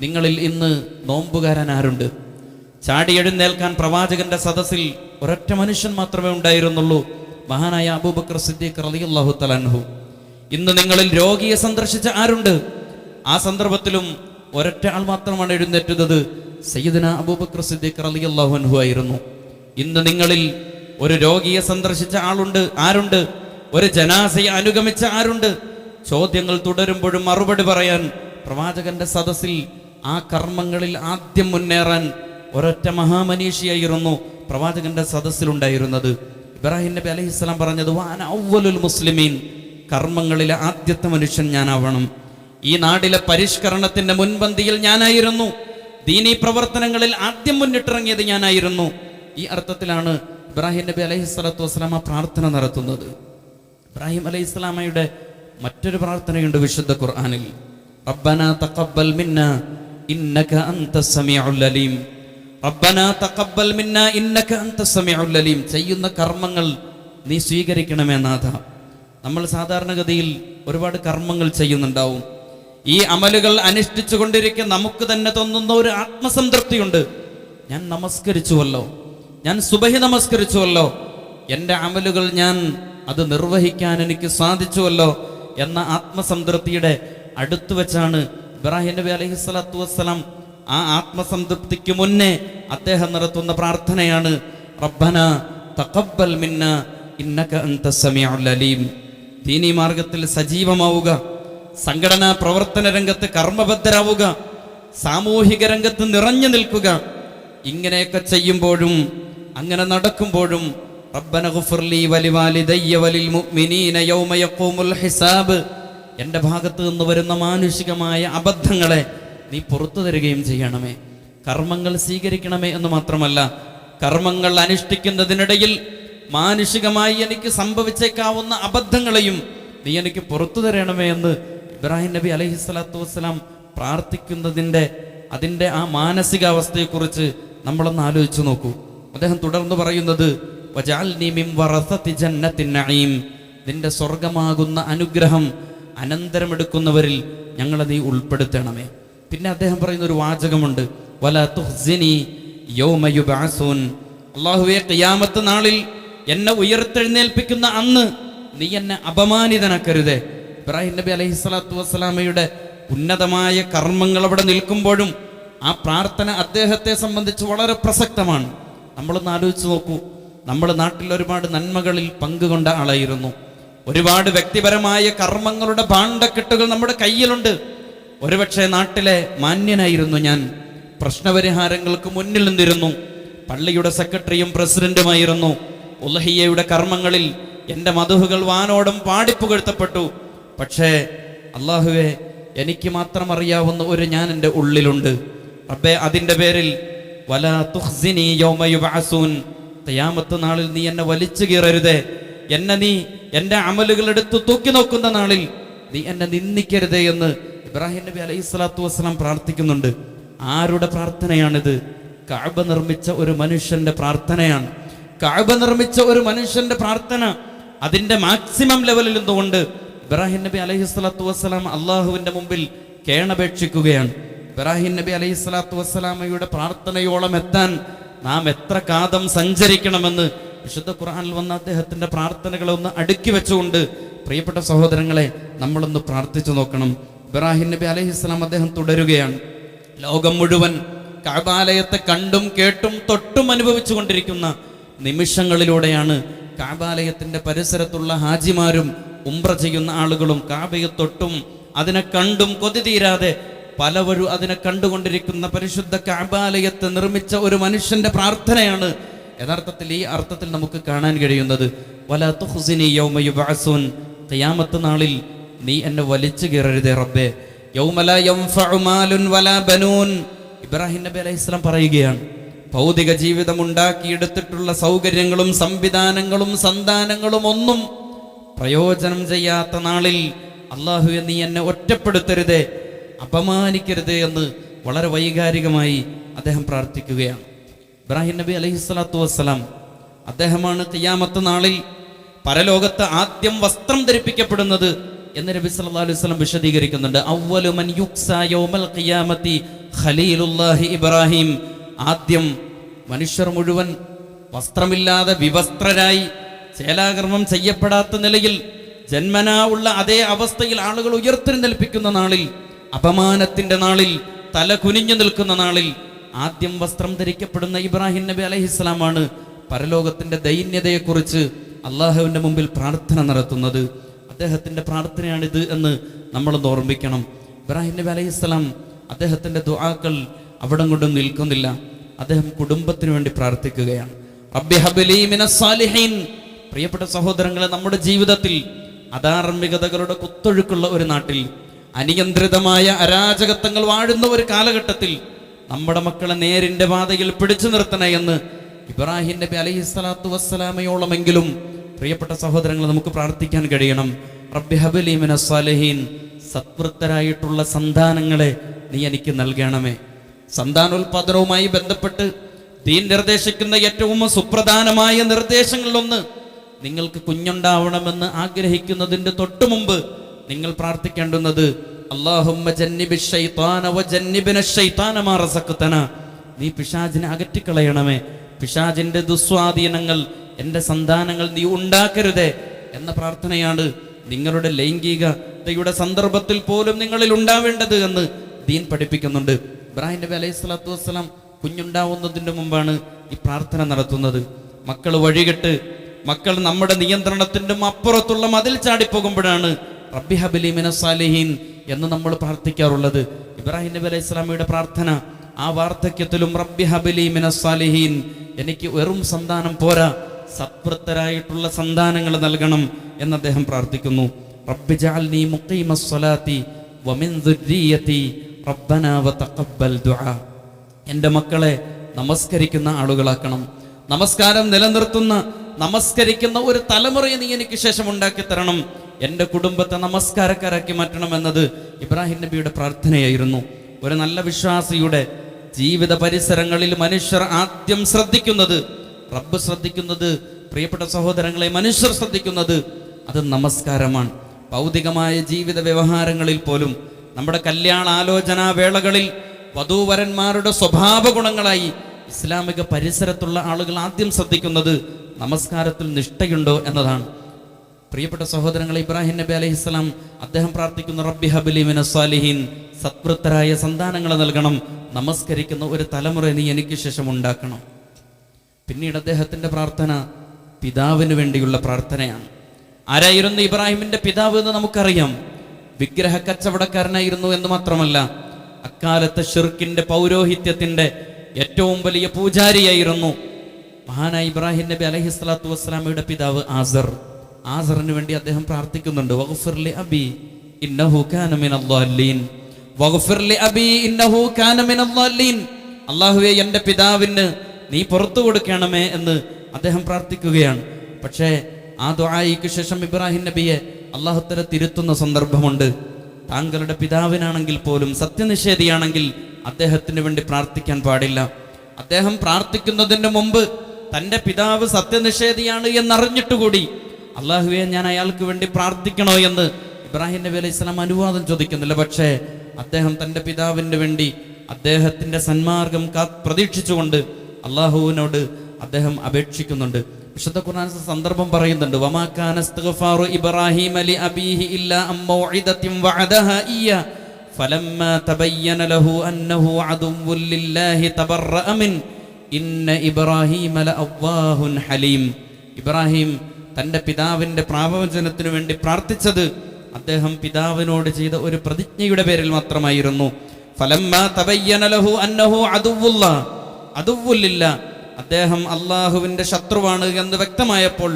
നിങ്ങളിൽ ഇന്ന് നോമ്പുകാരൻ ആരുണ്ട്? ചാടി എഴുന്നേൽക്കാൻ പ്രവാചകന്റെ സദസ്സിൽ ഒരൊറ്റ മനുഷ്യൻ മാത്രമേ ഉണ്ടായിരുന്നുള്ളൂ, മഹാനായ അബൂബക്കർ സിദ്ദീഖ് റളിയല്ലാഹു തആല അൻഹു. ഇന്ന് നിങ്ങളിൽ രോഗിയെ സന്ദർശിച്ച ആരുണ്ട്? ആ സന്ദർഭത്തിലും ഒരൊറ്റ ആൾ മാത്രമാണ് എഴുന്നേറ്റത്, സയ്യിദുനാ അബൂബക്കർ സിദ്ദീഖ് റളിയല്ലാഹു അൻഹു ആയിരുന്നു. ഇന്ന് നിങ്ങളിൽ ഒരു രോഗിയെ സന്ദർശിച്ച ആരുണ്ട്? ഒരു ജനാസയെ അനുഗമിച്ച ആരുണ്ട്? ചോദ്യങ്ങൾ തുടരുമ്പോഴും മറുപടി പറയാൻ പ്രവാചകന്റെ സദസ്സിൽ ആ കർമ്മങ്ങളിൽ ആദ്യം മുന്നേറാൻ ഒരൊറ്റ മഹാമനീഷിയായിരുന്നു പ്രവാചകന്റെ സദസ്സിലുണ്ടായിരുന്നത്. ഇബ്രാഹിം നബി അലൈഹിസ്സലാം പറഞ്ഞത് വാന അവ്വലുൽ മുസ്ലിമീൻ, കർമ്മങ്ങളിലെ ആദ്യത്തെ മനുഷ്യൻ ഞാനാവണം. ഈ നാടിലെ പരിഷ്കരണത്തിന്റെ മുൻപന്തിയിൽ ഞാനായിരുന്നു, ദീനീ പ്രവർത്തനങ്ങളിൽ ആദ്യം മുന്നിട്ടിറങ്ങിയത് ഞാനായിരുന്നു. ഈ അർത്ഥത്തിലാണ് ഇബ്രാഹിം നബി അലൈഹിസ്സലാത്തു വസ്സലാമ പ്രാർത്ഥന നടത്തുന്നത്. ഇബ്രാഹിം അലൈഹിസ്സലാമയുടെ മറ്റൊരു പ്രാർത്ഥനയുണ്ട് വിശുദ്ധ ഖുർആനിൽ, റബ്ബനാ തഖബ്ബൽ മിന്നാ ഇന്നക അൻതസ് സമീഉൽ അലീം. റബ്ബനാ തഖബ്ബൽ മിന്നാ ഇന്നക അൻതസ് സമീഉൽ അലീം. ചെയ്യുന്ന കർമ്മങ്ങൾ നീ സ്വീകരിക്കണമേ നാഥ. നമ്മൾ സാധാരണഗതിയിൽ ഒരുപാട് കർമ്മങ്ങൾ ചെയ്യുന്നുണ്ടാവും. ഈ അമലുകൾ അനുഷ്ഠിച്ചു കൊണ്ടിരിക്കുന്ന നമുക്ക് തന്നെ തോന്നുന്ന ഒരു ആത്മസംതൃപ്തിയുണ്ട്. ഞാൻ നമസ്കരിച്ചുവല്ലോ, ഞാൻ സുബഹി നമസ്കരിച്ചുവല്ലോ, എൻ്റെ അമലുകൾ ഞാൻ അത് നിർവഹിക്കാൻ എനിക്ക് സാധിച്ചുവല്ലോ എന്ന ആത്മസംതൃപ്തിയുടെ അടുത്ത് വെച്ചാണ് ഇബ്രാഹിം നബി അലൈഹിസ്സലാത്തു വസ്സലാം ആ ആത്മസംതൃപ്തിക്ക് മുന്നേ അദ്ദേഹം നടത്തുന്ന പ്രാർത്ഥനയാണ് റബ്ബനാ തഖബ്ബൽ മിന്നാ ഇന്നക അൻതസ് സമീഉൽ അലീം. ദീനീ മാർഗത്തിൽ സജീവമാവുക, സംഘടനാ പ്രവർത്തന രംഗത്ത് കർമ്മബദ്ധരാവുക, സാമൂഹിക രംഗത്ത് നിറഞ്ഞു നിൽക്കുക. ഇങ്ങനെയൊക്കെ ചെയ്യുമ്പോഴും അങ്ങനെ നടക്കുമ്പോഴും റബ്ബന ഗുഫിർലി വലിവാലിദയ്യ വലിൽ മുഅ്മിനീന യൗമ യഖൂമുൽ ഹിസാബ്, എൻ്റെ ഭാഗത്ത് നിന്ന് വരുന്ന മാനുഷികമായ അബദ്ധങ്ങളെ നീ പുറത്തു തരികയും ചെയ്യണമേ, കർമ്മങ്ങൾ സ്വീകരിക്കണമേ എന്ന് മാത്രമല്ല, കർമ്മങ്ങൾ അനുഷ്ഠിക്കുന്നതിനിടയിൽ മാനുഷികമായി എനിക്ക് സംഭവിച്ചേക്കാവുന്ന അബദ്ധങ്ങളെയും നീ എനിക്ക് പുറത്തു തരണമേ എന്ന് ഇബ്രാഹിം നബി അലൈഹിസ്സലാത്തു വസ്സലാം അതിൻ്റെ ആ മാനസികാവസ്ഥയെക്കുറിച്ച് നമ്മളൊന്ന് ആലോചിച്ചു നോക്കൂ. അദ്ദേഹം തുടർന്ന് പറയുന്നത് വജഅൽനി മിൻ വറസതി ജന്നത്തിൻ നഈം, നിന്റെ സ്വർഗമാകുന്ന അനുഗ്രഹം അനന്തരമെടുക്കുന്നവരിൽ ഞങ്ങളെ നീ ഉൾപ്പെടുത്തണമേ. പിന്നെ അദ്ദേഹം പറയുന്ന ഒരു വാചകമുണ്ട്, വലാ തുഹ്സിനി യൗമ യുബഅസൂൻ, അല്ലാഹുവേ ഖിയാമത്ത് നാളിൽ എന്നെ ഉയർത്തെഴുന്നേൽപ്പിക്കുന്ന അന്ന് നീ എന്നെ അപമാനിതനാക്കരുതേ. ഇബ്രാഹിം നബി അലൈഹിസ്സലാത്തു വസ്സലാമയുടെ ഉന്നതമായ കർമ്മങ്ങൾ അവിടെ നിൽക്കുമ്പോഴും ആ പ്രാർത്ഥന അദ്ദേഹത്തെ സംബന്ധിച്ച് വളരെ പ്രസക്തമാണ്. നമ്മളൊന്ന് ആലോചിച്ച് നോക്കൂ, നമ്മൾ നാട്ടിൽ ഒരുപാട് നന്മകളിൽ പങ്കുകൊണ്ട ആളായിരുന്നു. ഒരുപാട് വ്യക്തിപരമായ കർമ്മങ്ങളുടെ ഭാണ്ഡക്കെട്ടുകൾ നമ്മുടെ കയ്യിലുണ്ട്. ഒരുപക്ഷെ നാട്ടിലെ മാന്യനായിരുന്നു ഞാൻ, പ്രശ്നപരിഹാരങ്ങൾക്ക് മുന്നിൽ നിന്നിരുന്നു, പള്ളിയുടെ സെക്രട്ടറിയും പ്രസിഡന്റുമായിരുന്നു. ഉലഹിയയുടെ കർമ്മങ്ങളിൽ എൻ്റെ മധുഹുകൾ വാനോടും പാടിപ്പുകഴ്ത്തപ്പെട്ടു. പക്ഷേ അല്ലാഹുവേ, എനിക്ക് മാത്രം അറിയാവുന്ന ഒരു ഞാൻ എൻ്റെ ഉള്ളിലുണ്ട്. റബ്ബേ, അതിൻ്റെ പേരിൽ വലാ തുഖ്സിനി യൗമ യുബഅസൂൻ, ഖിയാമത്ത് നാളിൽ നീ എന്നെ വലിച്ചു കീറരുതേ, എന്നെ നീ എൻ്റെ അമലുകൾ എടുത്ത് തൂക്കി നോക്കുന്ന നാളിൽ നീ എന്നെ നിന്ദിക്കരുതേ എന്ന് ഇബ്രാഹിം നബി അലൈഹിസ്സലാത്തു വസ്സലാം പ്രാർത്ഥിക്കുന്നുണ്ട്. ആരുടെ പ്രാർത്ഥനയാണിത്? കഅബ നിർമ്മിച്ച ഒരു മനുഷ്യന്റെ പ്രാർത്ഥനയാണ്. കഅബ നിർമ്മിച്ച ഒരു മനുഷ്യന്റെ പ്രാർത്ഥന അതിൻ്റെ മാക്സിമം ലെവലിൽ നിന്നുകൊണ്ട് ഇബ്രാഹിം നബി അലൈഹിസ്സലാത്തു വസ്സലാം അള്ളാഹുവിൻ്റെ മുമ്പിൽ കേണപേക്ഷിക്കുകയാണ്. ഇബ്രാഹിം നബി അലൈഹിസ്സലാത്തു വസ്സലാമയുടെ പ്രാർത്ഥനയോളം എത്താൻ നാം എത്ര കാതം സഞ്ചരിക്കണമെന്ന് വിശുദ്ധ ഖുർആനിൽ വന്ന അദ്ദേഹത്തിൻ്റെ പ്രാർത്ഥനകളെ ഒന്ന് അടുക്കി വെച്ചുകൊണ്ട് പ്രിയപ്പെട്ട സഹോദരങ്ങളെ നമ്മളൊന്ന് പ്രാർത്ഥിച്ചു നോക്കണം. ഇബ്രാഹിം നബി അലൈഹിസ്സലാം അദ്ദേഹം തുടരുകയാണ്, ലോകം മുഴുവൻ കഅബാലയത്തെ കണ്ടും കേട്ടും തൊട്ടും അനുഭവിച്ചു കൊണ്ടിരിക്കുന്ന നിമിഷങ്ങളിലൂടെയാണ് കഅബാലയത്തിൻ്റെ പരിസരത്തുള്ള ഹാജിമാരും ഉംറ ചെയ്യുന്ന ആളുകളും കഅബയെ തൊട്ടും അതിനെ കണ്ടും കൊതി തീരാതെ പലവരും അതിനെ കണ്ടുകൊണ്ടിരിക്കുന്ന പരിശുദ്ധ കഅബാലയത്തെ നിർമ്മിച്ച ഒരു മനുഷ്യന്റെ പ്രാർത്ഥനയാണ് യഥാർത്ഥത്തിൽ ഈ അർത്ഥത്തിൽ നമുക്ക് കാണാൻ കഴിയുന്നത്. വലാ തുഖ്സിനി യൗമ യുബ്അസൂൻ, ഖിയാമത്ത് നാളിൽ നീ എന്നെ വലിച്ചു കീറരുതേ റബ്ബേ. യൗമ ലാ യൻഫഉ മാലുൻ വലാ ബനൂൻ, ഇബ്രാഹിം നബി അലൈഹിസ്സലാം പറയുകയാണ്, ഭൗതിക ജീവിതം ഉണ്ടാക്കിയെടുത്തിട്ടുള്ള സൗകര്യങ്ങളും സംവിധാനങ്ങളും സന്താനങ്ങളും ഒന്നും പ്രയോജനം ചെയ്യാത്ത നാളിൽ അല്ലാഹുവേ നീ എന്നെ ഒറ്റപ്പെടുത്തരുതേ, അപമാനിക്കരുതേ എന്ന് വളരെ വൈകാരികമായി അദ്ദേഹം പ്രാർത്ഥിക്കുകയാണ്. ഇബ്രാഹിം നബി അലൈഹിസ്സലാത്തു വസ്സലാം അദ്ദേഹമാണ് ഖിയാമത്ത് നാളിൽ പരലോകത്ത് ആദ്യം വസ്ത്രം ധരിപ്പിക്കപ്പെടുന്നത് എന്ന് നബി സല്ലല്ലാഹു അലൈഹി വസല്ലം വിശദീകരിക്കുന്നുണ്ട്. അവ്വലു മൻ യുക്സാ യൗമൽ ഖിയാമത്തി ഖലീലുല്ലാഹി ഇബ്രാഹിം, ആദ്യം മനുഷ്യർ മുഴുവൻ വസ്ത്രമില്ലാതെ വിവസ്ത്രരായി ചേലാകർമ്മം ചെയ്യപ്പെടാത്ത നിലയിൽ ജന്മനാ ഉള്ള അതേ അവസ്ഥയിൽ ആളുകൾ ഉയർത്തെഴുന്നേൽപ്പിക്കുന്ന നാളിൽ, അപമാനത്തിന്റെ നാളിൽ, തല കുനിഞ്ഞു നിൽക്കുന്ന നാളിൽ ആദ്യം വസ്ത്രം ധരിക്കപ്പെടുന്ന ഇബ്രാഹിം നബി അലൈഹിസ്സലാമാണ് പരലോകത്തിന്റെ ദൈന്യതയെക്കുറിച്ച് അള്ളാഹുവിന്റെ മുമ്പിൽ പ്രാർത്ഥന നടത്തുന്നത്. അദ്ദേഹത്തിന്റെ പ്രാർത്ഥനയാണിത് എന്ന് നമ്മളൊന്ന് ഓർമ്മിക്കണം. ഇബ്രാഹിം നബി അലൈഹിസ്സലാം അദ്ദേഹത്തിന്റെ ദുആക്കൾ അവിടം കൊണ്ടും നിൽക്കുന്നില്ല. അദ്ദേഹം കുടുംബത്തിന് വേണ്ടി പ്രാർത്ഥിക്കുകയാണ്. റബ്ബി ഹബ്ലി മിനസ് സാലിഹീൻ. പ്രിയപ്പെട്ട സഹോദരങ്ങളെ, നമ്മുടെ ജീവിതത്തിൽ അധാർമികതകളുടെ കുത്തൊഴുക്കുള്ള ഒരു നാട്ടിൽ, അനിയന്ത്രിതമായ അരാജകത്വങ്ങൾ വാഴുന്ന ഒരു കാലഘട്ടത്തിൽ നമ്മുടെ മക്കളെ നേരിന്റെ പാതയിൽ പിടിച്ചു നിർത്തണേ എന്ന് ഇബ്രാഹിം നബി അലൈഹിസ്സലാത്തു വസ്സലാമയോളമെങ്കിലും പ്രിയപ്പെട്ട സഹോദരങ്ങളെ നമുക്ക് പ്രാർത്ഥിക്കാൻ കഴിയണം. റബ്ബി ഹബ്ലി മിനസ് സാലിഹീൻ, സത്വൃത്തരായിട്ടുള്ള സന്താനങ്ങളെ നീ എനിക്ക് നൽകണമേ. സന്താനോൽപാദനവുമായി ബന്ധപ്പെട്ട് ദീൻ നിർദ്ദേശിക്കുന്ന ഏറ്റവും സുപ്രധാനമായ നിർദ്ദേശങ്ങളിലൊന്ന്, നിങ്ങൾക്ക് കുഞ്ഞുണ്ടാവണമെന്ന് ആഗ്രഹിക്കുന്നതിന്റെ തൊട്ടു മുമ്പ് നിങ്ങൾ പ്രാർത്ഥിക്കേണ്ടുന്നത് അല്ലാഹുമ്മ ജന്നിബിശ് ശൈത്താന വജന്നിബ്ന ശൈത്താന മാ റസഖ്തന, നീ പിശാചിനെ അകറ്റിക്കളയണമേ, പിശാചിന്റെ ദുസ്വാധീനങ്ങൾ എൻ്റെ സന്താനങ്ങൾ നീ ഉണ്ടാക്കരുതേ എന്ന പ്രാർത്ഥനയാണ് നിങ്ങളുടെ ലൈംഗികതയുടെ സന്ദർഭത്തിൽ പോലും നിങ്ങളിൽ ഉണ്ടാവേണ്ടത് എന്ന് ദീൻ പഠിപ്പിക്കുന്നുണ്ട്. ഇബ്രാഹിം നബി അലൈഹിസ്സലാത്തു വസ്സലാം കുഞ്ഞുണ്ടാവുന്നതിന് മുമ്പാണ് ഈ പ്രാർത്ഥന നടത്തുന്നത്. മക്കൾ വഴികെട്ട്, മക്കൾ നമ്മുടെ നിയന്ത്രണത്തിന്റെ അപ്പുറത്തുള്ള മതിൽ ചാടിപ്പോകുമ്പോഴാണ് റബ്ബി ഹബ്ലി മിനസ് സാലിഹീൻ എന്ന് നമ്മൾ പ്രാർത്ഥിക്കാറുള്ളത്. ഇബ്രാഹിം നബി അലൈഹി സ്വലാമയുടെ പ്രാർത്ഥന ആ വാർദ്ധക്യത്തിലും റബ്ബി ഹബ്ലി മിനസ് സാലിഹീൻ, എനിക്ക് വെറും സന്താനം പോരാ, സത്വൃത്തരായിട്ടുള്ള സന്താനങ്ങൾ നൽകണം എന്ന് അദ്ദേഹം പ്രാർത്ഥിക്കുന്നു. റബ്ബി ജഅൽനി മുഖീമസ് സ്വലാത്തി വമിൻ ദുർരിയതി റബ്ബനാ വതഖബ്ബൽ ദുആ, എൻ്റെ മക്കളെ നമസ്കരിക്കുന്ന ആളുകളാക്കണം, നമസ്കാരം നിലനിർത്തുന്ന നമസ്കരിക്കുന്ന ഒരു തലമുറയെ നീ എനിക്ക് ശേഷം ഉണ്ടാക്കി തരണം, എൻ്റെ കുടുംബത്തെ നമസ്കാരക്കാരാക്കി മാറ്റണം എന്നത് ഇബ്രാഹിം നബിയുടെ പ്രാർത്ഥനയായിരുന്നു. ഒരു നല്ല വിശ്വാസിയുടെ ജീവിത പരിസരങ്ങളിൽ മനുഷ്യർ ആദ്യം ശ്രദ്ധിക്കുന്നത്, റബ്ബ് ശ്രദ്ധിക്കുന്നത്, പ്രിയപ്പെട്ട സഹോദരങ്ങളെ മനുഷ്യർ ശ്രദ്ധിക്കുന്നത് അത് നമസ്കാരമാണ്. ഭൗതികമായ ജീവിത വ്യവഹാരങ്ങളിൽ പോലും, നമ്മുടെ കല്യാണ ആലോചനാ വേളകളിൽ വധൂവരന്മാരുടെ സ്വഭാവ ഗുണങ്ങളായി ഇസ്ലാമിക പരിസരത്തുള്ള ആളുകൾ ആദ്യം ശ്രദ്ധിക്കുന്നത് നമസ്കാരത്തിൽ നിഷ്ഠയുണ്ടോ എന്നതാണ്. പ്രിയപ്പെട്ട സഹോദരങ്ങളെ, ഇബ്രാഹിം നബി അലൈഹിസ്സലാം അദ്ദേഹം പ്രാർത്ഥിക്കുന്ന റബ്ബി ഹബ്ലി മിനസ് സാലിഹീൻ, സത്വൃത്തരായ സന്താനങ്ങളെ നൽകണം, നമസ്കരിക്കുന്ന ഒരു തലമുറ നീ എനിക്ക് ശേഷം ഉണ്ടാക്കണം. പിന്നീട് അദ്ദേഹത്തിന്റെ പ്രാർത്ഥന പിതാവിന് വേണ്ടിയുള്ള പ്രാർത്ഥനയാണ്. ആരായിരുന്നു ഇബ്രാഹിമിന്റെ പിതാവ് എന്ന് നമുക്കറിയാം. വിഗ്രഹ കച്ചവടക്കാരനായിരുന്നു എന്ന് മാത്രമല്ല, അക്കാലത്തെ ഷിർക്കിന്റെ പൗരോഹിത്യത്തിന്റെ ഏറ്റവും വലിയ പൂജാരിയായിരുന്നു. മഹാനായ ഇബ്രാഹിം നബി അലൈഹിസ്സലാത്തു വസ്സലാമയുടെ പിതാവ് ആസർ. ആസറിന് വേണ്ടി അദ്ദേഹം പ്രാർത്ഥിക്കുന്നുണ്ട്, വഗ്ഫിർ ലി അബി ഇന്നഹു കാന മിനൽ ളാലിൻ, വഗ്ഫിർ ലി അബി ഇന്നഹു കാന മിനൽ ളാലിൻ, അല്ലാഹുവേ എൻ്റെ പിതാവിന് നീ പുറത്തു കൊടുക്കണമേ എന്ന് അദ്ദേഹം പ്രാർത്ഥിക്കുകയാണ്. പക്ഷേ ആ ദുആയിക്ക് ശേഷം ഇബ്രാഹിം നബിയെ അല്ലാഹു തആല തിരുത്തുന്ന സന്ദർഭമുണ്ട്. താങ്കളുടെ പിതാവിനാണെങ്കിൽ പോലും സത്യനിഷേധിയാണെങ്കിൽ അദ്ദേഹത്തിന് വേണ്ടി പ്രാർത്ഥിക്കാൻ പാടില്ല. അദ്ദേഹം പ്രാർത്ഥിക്കുന്നതിന് മുമ്പ് തൻ്റെ പിതാവ് സത്യനിഷേധിയാണ് എന്നറിഞ്ഞിട്ടുകൂടി അല്ലാഹുവേ ഞാൻ അയാൾക്ക് വേണ്ടി പ്രാർത്ഥിക്കണോ എന്ന് ഇബ്രാഹിം നബി അലൈഹി സ്വലാം അനുവാദം ചോദിക്കുന്നില്ല. പക്ഷേ അദ്ദേഹം തൻ്റെ പിതാവിന് വേണ്ടി അദ്ദേഹത്തിൻ്റെ സന്മാർഗം പ്രതീക്ഷിച്ചുകൊണ്ട് അല്ലാഹുവിനോട് അദ്ദേഹം അപേക്ഷിക്കുന്നുണ്ട്. വിശുദ്ധ ഖുർആൻ സന്ദർഭം പറയുന്നുണ്ട്, വമാ കാന ഇസ്തിഗ്ഫാറു ഇബ്രാഹീമ ലി അബീഹി ഇല്ലാ അൻ മൗഇദത്തിൻ വഅദഹാ ഇയ്യ ഫലമ്മാ തബയ്യന ലഹു അന്നഹു അദുവ്വുൻ ലില്ലാഹി തബറഅ മിൻ ഇന്ന ഇബ്രാഹീമ ലഅവ്വാഹുൻ ഹലീം. ഇബ്രാഹിം തൻ്റെ പിതാവിൻ്റെ പ്രാവചനത്തിനു വേണ്ടി പ്രാർത്ഥിച്ചത് അദ്ദേഹം പിതാവിനോട് ചെയ്ത ഒരു പ്രതിജ്ഞയുടെ പേരിൽ മാത്രമായിരുന്നു. ഫലമ്മാ തബയ്യന ലഹു അന്നഹു അദുവ്വുല്ലാ, അദ്ദേഹം അള്ളാഹുവിന്റെ ശത്രുവാണ് എന്ന് വ്യക്തമായപ്പോൾ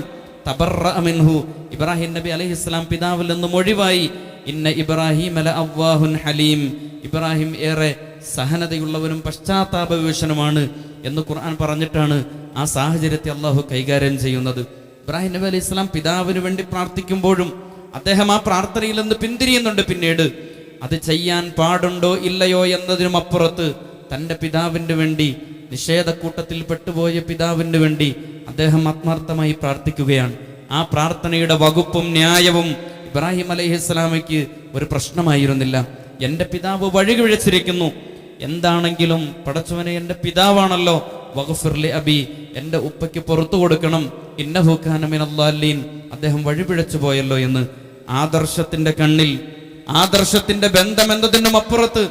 തബറഅ മിൻഹു, ഇബ്രാഹിം നബി അലൈഹിസ്സലാം പിതാവിൽ നിന്നും ഒഴിവായി. ഇന്ന ഇബ്രാഹിം ലഅവ്വാഹുൻ ഹലീം, ഇബ്രാഹിം ഏറെ സഹനതയുള്ളവനും പശ്ചാത്താപവിവശനുമാണ് എന്ന് ഖുർആൻ പറഞ്ഞിട്ടാണ് ആ സാഹചര്യത്തെ അള്ളാഹു കൈകാര്യം ചെയ്യുന്നത്. ഇബ്രാഹിം നബി അലൈഹി സ്വലാം പിതാവിന് വേണ്ടി പ്രാർത്ഥിക്കുമ്പോഴും അദ്ദേഹം ആ പ്രാർത്ഥനയിൽ നിന്ന് പിന്തിരിയുന്നുണ്ട്. പിന്നീട് അത് ചെയ്യാൻ പാടുണ്ടോ ഇല്ലയോ എന്നതിനും അപ്പുറത്ത് തൻ്റെ പിതാവിന് വേണ്ടി, നിഷേധക്കൂട്ടത്തിൽ പെട്ടുപോയ പിതാവിന് വേണ്ടി അദ്ദേഹം ആത്മാർത്ഥമായി പ്രാർത്ഥിക്കുകയാണ്. ആ പ്രാർത്ഥനയുടെ വകുപ്പും ന്യായവും ഇബ്രാഹിം അലൈഹിസ്സലാമയ്ക്ക് ഒരു പ്രശ്നമായിരുന്നില്ല. എൻ്റെ പിതാവ് വഴികിഴച്ചിരിക്കുന്നു, എന്താണെങ്കിലും പടച്ചവനെ എൻ്റെ പിതാവാണല്ലോ, വഗ്ഫിർലി അബി, എൻ്റെ ഉപ്പയ്ക്ക് പുറത്തു കൊടുക്കണം, ഇന്നഹു കാന മിനദ്ദാലിൻ, അദ്ദേഹം വഴിപിഴച്ചു പോയല്ലോ എന്ന്. ആദർശത്തിന്റെ കണ്ണിൽ ആദർശത്തിന്റെ ബന്ധം എന്നതിനും അപ്പുറത്ത്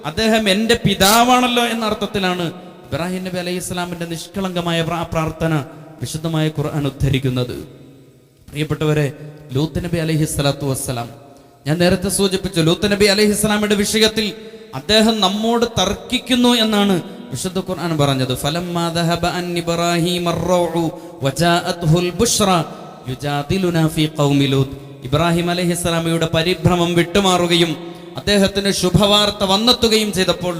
അദ്ദേഹം എൻ്റെ പിതാവാണല്ലോ എന്ന അർത്ഥത്തിലാണ് ഇബ്രാഹിം നബി അലൈഹി സ്വലാമിന്റെ നിഷ്കളങ്കമായ പ്രാർത്ഥന വിശുദ്ധമായ ഖുർആൻ ഉദ്ധരിക്കുന്നത്. പ്രിയപ്പെട്ടവരെ, ലൂത്ത് നബി അലൈഹി സ്വലാത്തു വസ്സലാം, ഞാൻ നേരത്തെ സൂചിപ്പിച്ചു, ലൂത്ത് നബി അലൈഹി സ്വലാമിന്റെ വിഷയത്തിൽ അദ്ദേഹം നമ്മോട് തർക്കിക്കുന്നു എന്നാണ് വിശുദ്ധ ഖുർആൻ പറഞ്ഞത്. ഫലമ്മാ ദഹബ അൻ ഇബ്രാഹീമ അർറൗഉ വജാഅത്ഹുൽ ബുശ്റ യുജാദിലുനാ ഫീ ഖൗമി ലൂത്ത്, ഇബ്രാഹിം അലൈഹിസ്സലാമയുടെ പരിഭ്രമം വിട്ടുമാറുകയും അദ്ദേഹത്തിന് ശുഭവാർത്ത വന്നെത്തുകയും ചെയ്തപ്പോൾ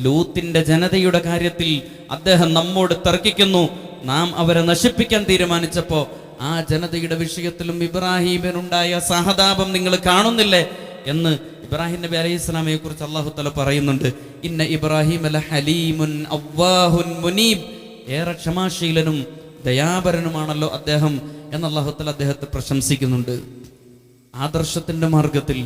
ലൂത്തിന്റെ ജനതയുടെ കാര്യത്തിൽ അദ്ദേഹം നമ്മോട് തർക്കിക്കുന്നു. നാം അവരെ നശിപ്പിക്കാൻ തീരുമാനിച്ചപ്പോൾ ആ ജനതയുടെ വിഷയത്തിലും ഇബ്രാഹിമിനുണ്ടായ സഹതാപം നിങ്ങൾ കാണുന്നില്ലേ എന്ന് ഇബ്രാഹിം നബി അലൈഹി സ്വലാമയെ കുറിച്ച് അല്ലാഹു തആല പറയുന്നുണ്ട്. ഇന്ന ഇബ്രാഹിം ലഹലീമുൻ അവ്വാഹുൻ മുനീബ്, ഏറെ ക്ഷമാശീലനും ദയാപരനുമാണല്ലോ അദ്ദേഹം എന്ന് അല്ലാഹു തആല അദ്ദേഹത്തെ പ്രശംസിക്കുന്നുണ്ട്. ആദർശത്തിന്റെ മാർഗത്തിൽ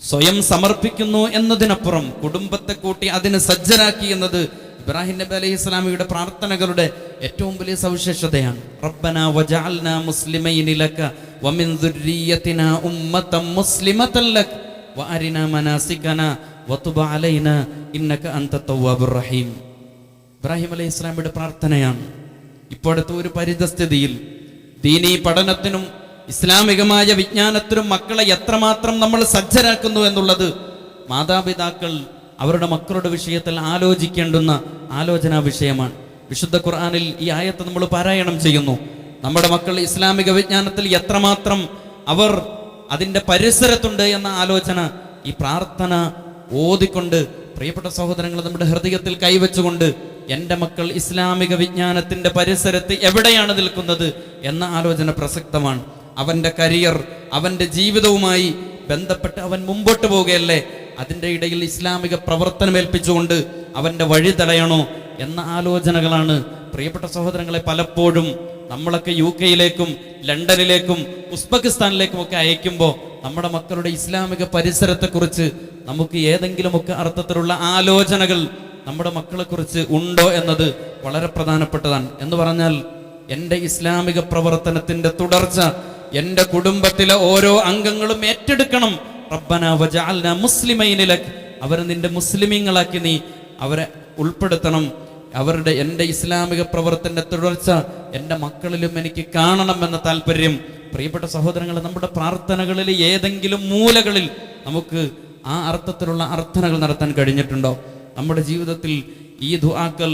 സ്വയം സമർപ്പിക്കുന്നു എന്നതിനപ്പുറം കുടുംബത്തെ കൂട്ടി അതിന് സജ്ജരാക്കി എന്നത് ഇബ്രാഹിം നബി അലൈഹി സ്വലാമിയുടെ പ്രാർത്ഥനകളുടെ ഏറ്റവും വലിയ സവിശേഷതയാണ്. റബ്ബനാ വജഅൽനാ മുസ്ലിമൈനി ലക വമിൻ ദുർരിയ്യതിനാ ഉമ്മതൻ മുസ്ലിമതൻ ലക വഅരിനാ മനാസികനാ വതുബ് അലൈനാ ഇന്നക അൻത തവ്വാബുർ റഹീം. ഇബ്രാഹിം അലൈഹി സ്വലാമിയുടെ പ്രാർത്ഥനയാണ്. ഇപ്പോഴത്തെ ഒരു പരിതസ്ഥിതിയിൽ ദീനീ പഠനത്തിനും ഇസ്ലാമികമായ വിജ്ഞാനത്തിനും മക്കളെ എത്രമാത്രം നമ്മൾ സജ്ജരാക്കുന്നു എന്നുള്ളത് മാതാപിതാക്കൾ അവരുടെ മക്കളുടെ വിഷയത്തിൽ ആലോചിക്കേണ്ടുന്ന ആലോചനാ വിഷയമാണ്. വിശുദ്ധ ഖുർആനിൽ ഈ ആയത്ത് നമ്മൾ പാരായണം ചെയ്യുന്നു. നമ്മുടെ മക്കൾ ഇസ്ലാമിക വിജ്ഞാനത്തിൽ എത്രമാത്രം അവർ അതിൻ്റെ പരിസരത്തുണ്ട് എന്ന ആലോചന ഈ പ്രാർത്ഥന ഓതിക്കൊണ്ട് പ്രിയപ്പെട്ട സഹോദരങ്ങൾ നമ്മുടെ ഹൃദയത്തിൽ കൈവച്ചുകൊണ്ട് എൻ്റെ മക്കൾ ഇസ്ലാമിക വിജ്ഞാനത്തിൻ്റെ പരിസരത്ത് എവിടെയാണ് നിൽക്കുന്നത് എന്ന ആലോചന പ്രസക്തമാണ്. അവൻ്റെ കരിയർ, അവൻ്റെ ജീവിതവുമായി ബന്ധപ്പെട്ട് അവൻ മുമ്പോട്ട് പോവുകയല്ലേ, അതിൻ്റെ ഇടയിൽ ഇസ്ലാമിക പ്രവർത്തനമേൽപ്പിച്ചുകൊണ്ട് അവൻ്റെ വഴി തടയണോ എന്ന ആലോചനകളാണ് പ്രിയപ്പെട്ട സഹോദരങ്ങളെ പലപ്പോഴും നമ്മളൊക്കെ UK-യിലേക്കും ലണ്ടനിലേക്കും ഉസ്ബെക്കിസ്ഥാനിലേക്കും ഒക്കെ അയക്കുമ്പോൾ നമ്മുടെ മക്കളുടെ ഇസ്ലാമിക പരിസരത്തെക്കുറിച്ച് നമുക്ക് ഏതെങ്കിലുമൊക്കെ അർത്ഥത്തിലുള്ള ആലോചനകൾ നമ്മുടെ മക്കളെക്കുറിച്ച് ഉണ്ടോ എന്നത് വളരെ പ്രധാനപ്പെട്ടതാണ്. എന്ന് പറഞ്ഞാൽ എൻ്റെ ഇസ്ലാമിക പ്രവർത്തനത്തിൻ്റെ തുടർച്ച എൻ്റെ കുടുംബത്തിലെ ഓരോ അംഗങ്ങളും ഏറ്റെടുക്കണം. റബ്ബനാ വജഅൽനാ മുസ്ലിമൈനി ലക്, അവരെ നിന്റെ മുസ്ലിമീങ്ങളാക്കി നീ അവരെ ഉൾപ്പെടുത്തണം. അവരുടെ എൻ്റെ ഇസ്ലാമിക പ്രവർത്തന തുടർച്ച എൻ്റെ മക്കളിലും എനിക്ക് കാണണമെന്ന താല്പര്യം പ്രിയപ്പെട്ട സഹോദരങ്ങൾ നമ്മുടെ പ്രാർത്ഥനകളിൽ ഏതെങ്കിലും മൂലകളിൽ നമുക്ക് ആ അർത്ഥത്തിലുള്ള അർത്ഥനകൾ നടത്താൻ കഴിഞ്ഞിട്ടുണ്ടോ? നമ്മുടെ ജീവിതത്തിൽ ഈ ദുആക്കൾ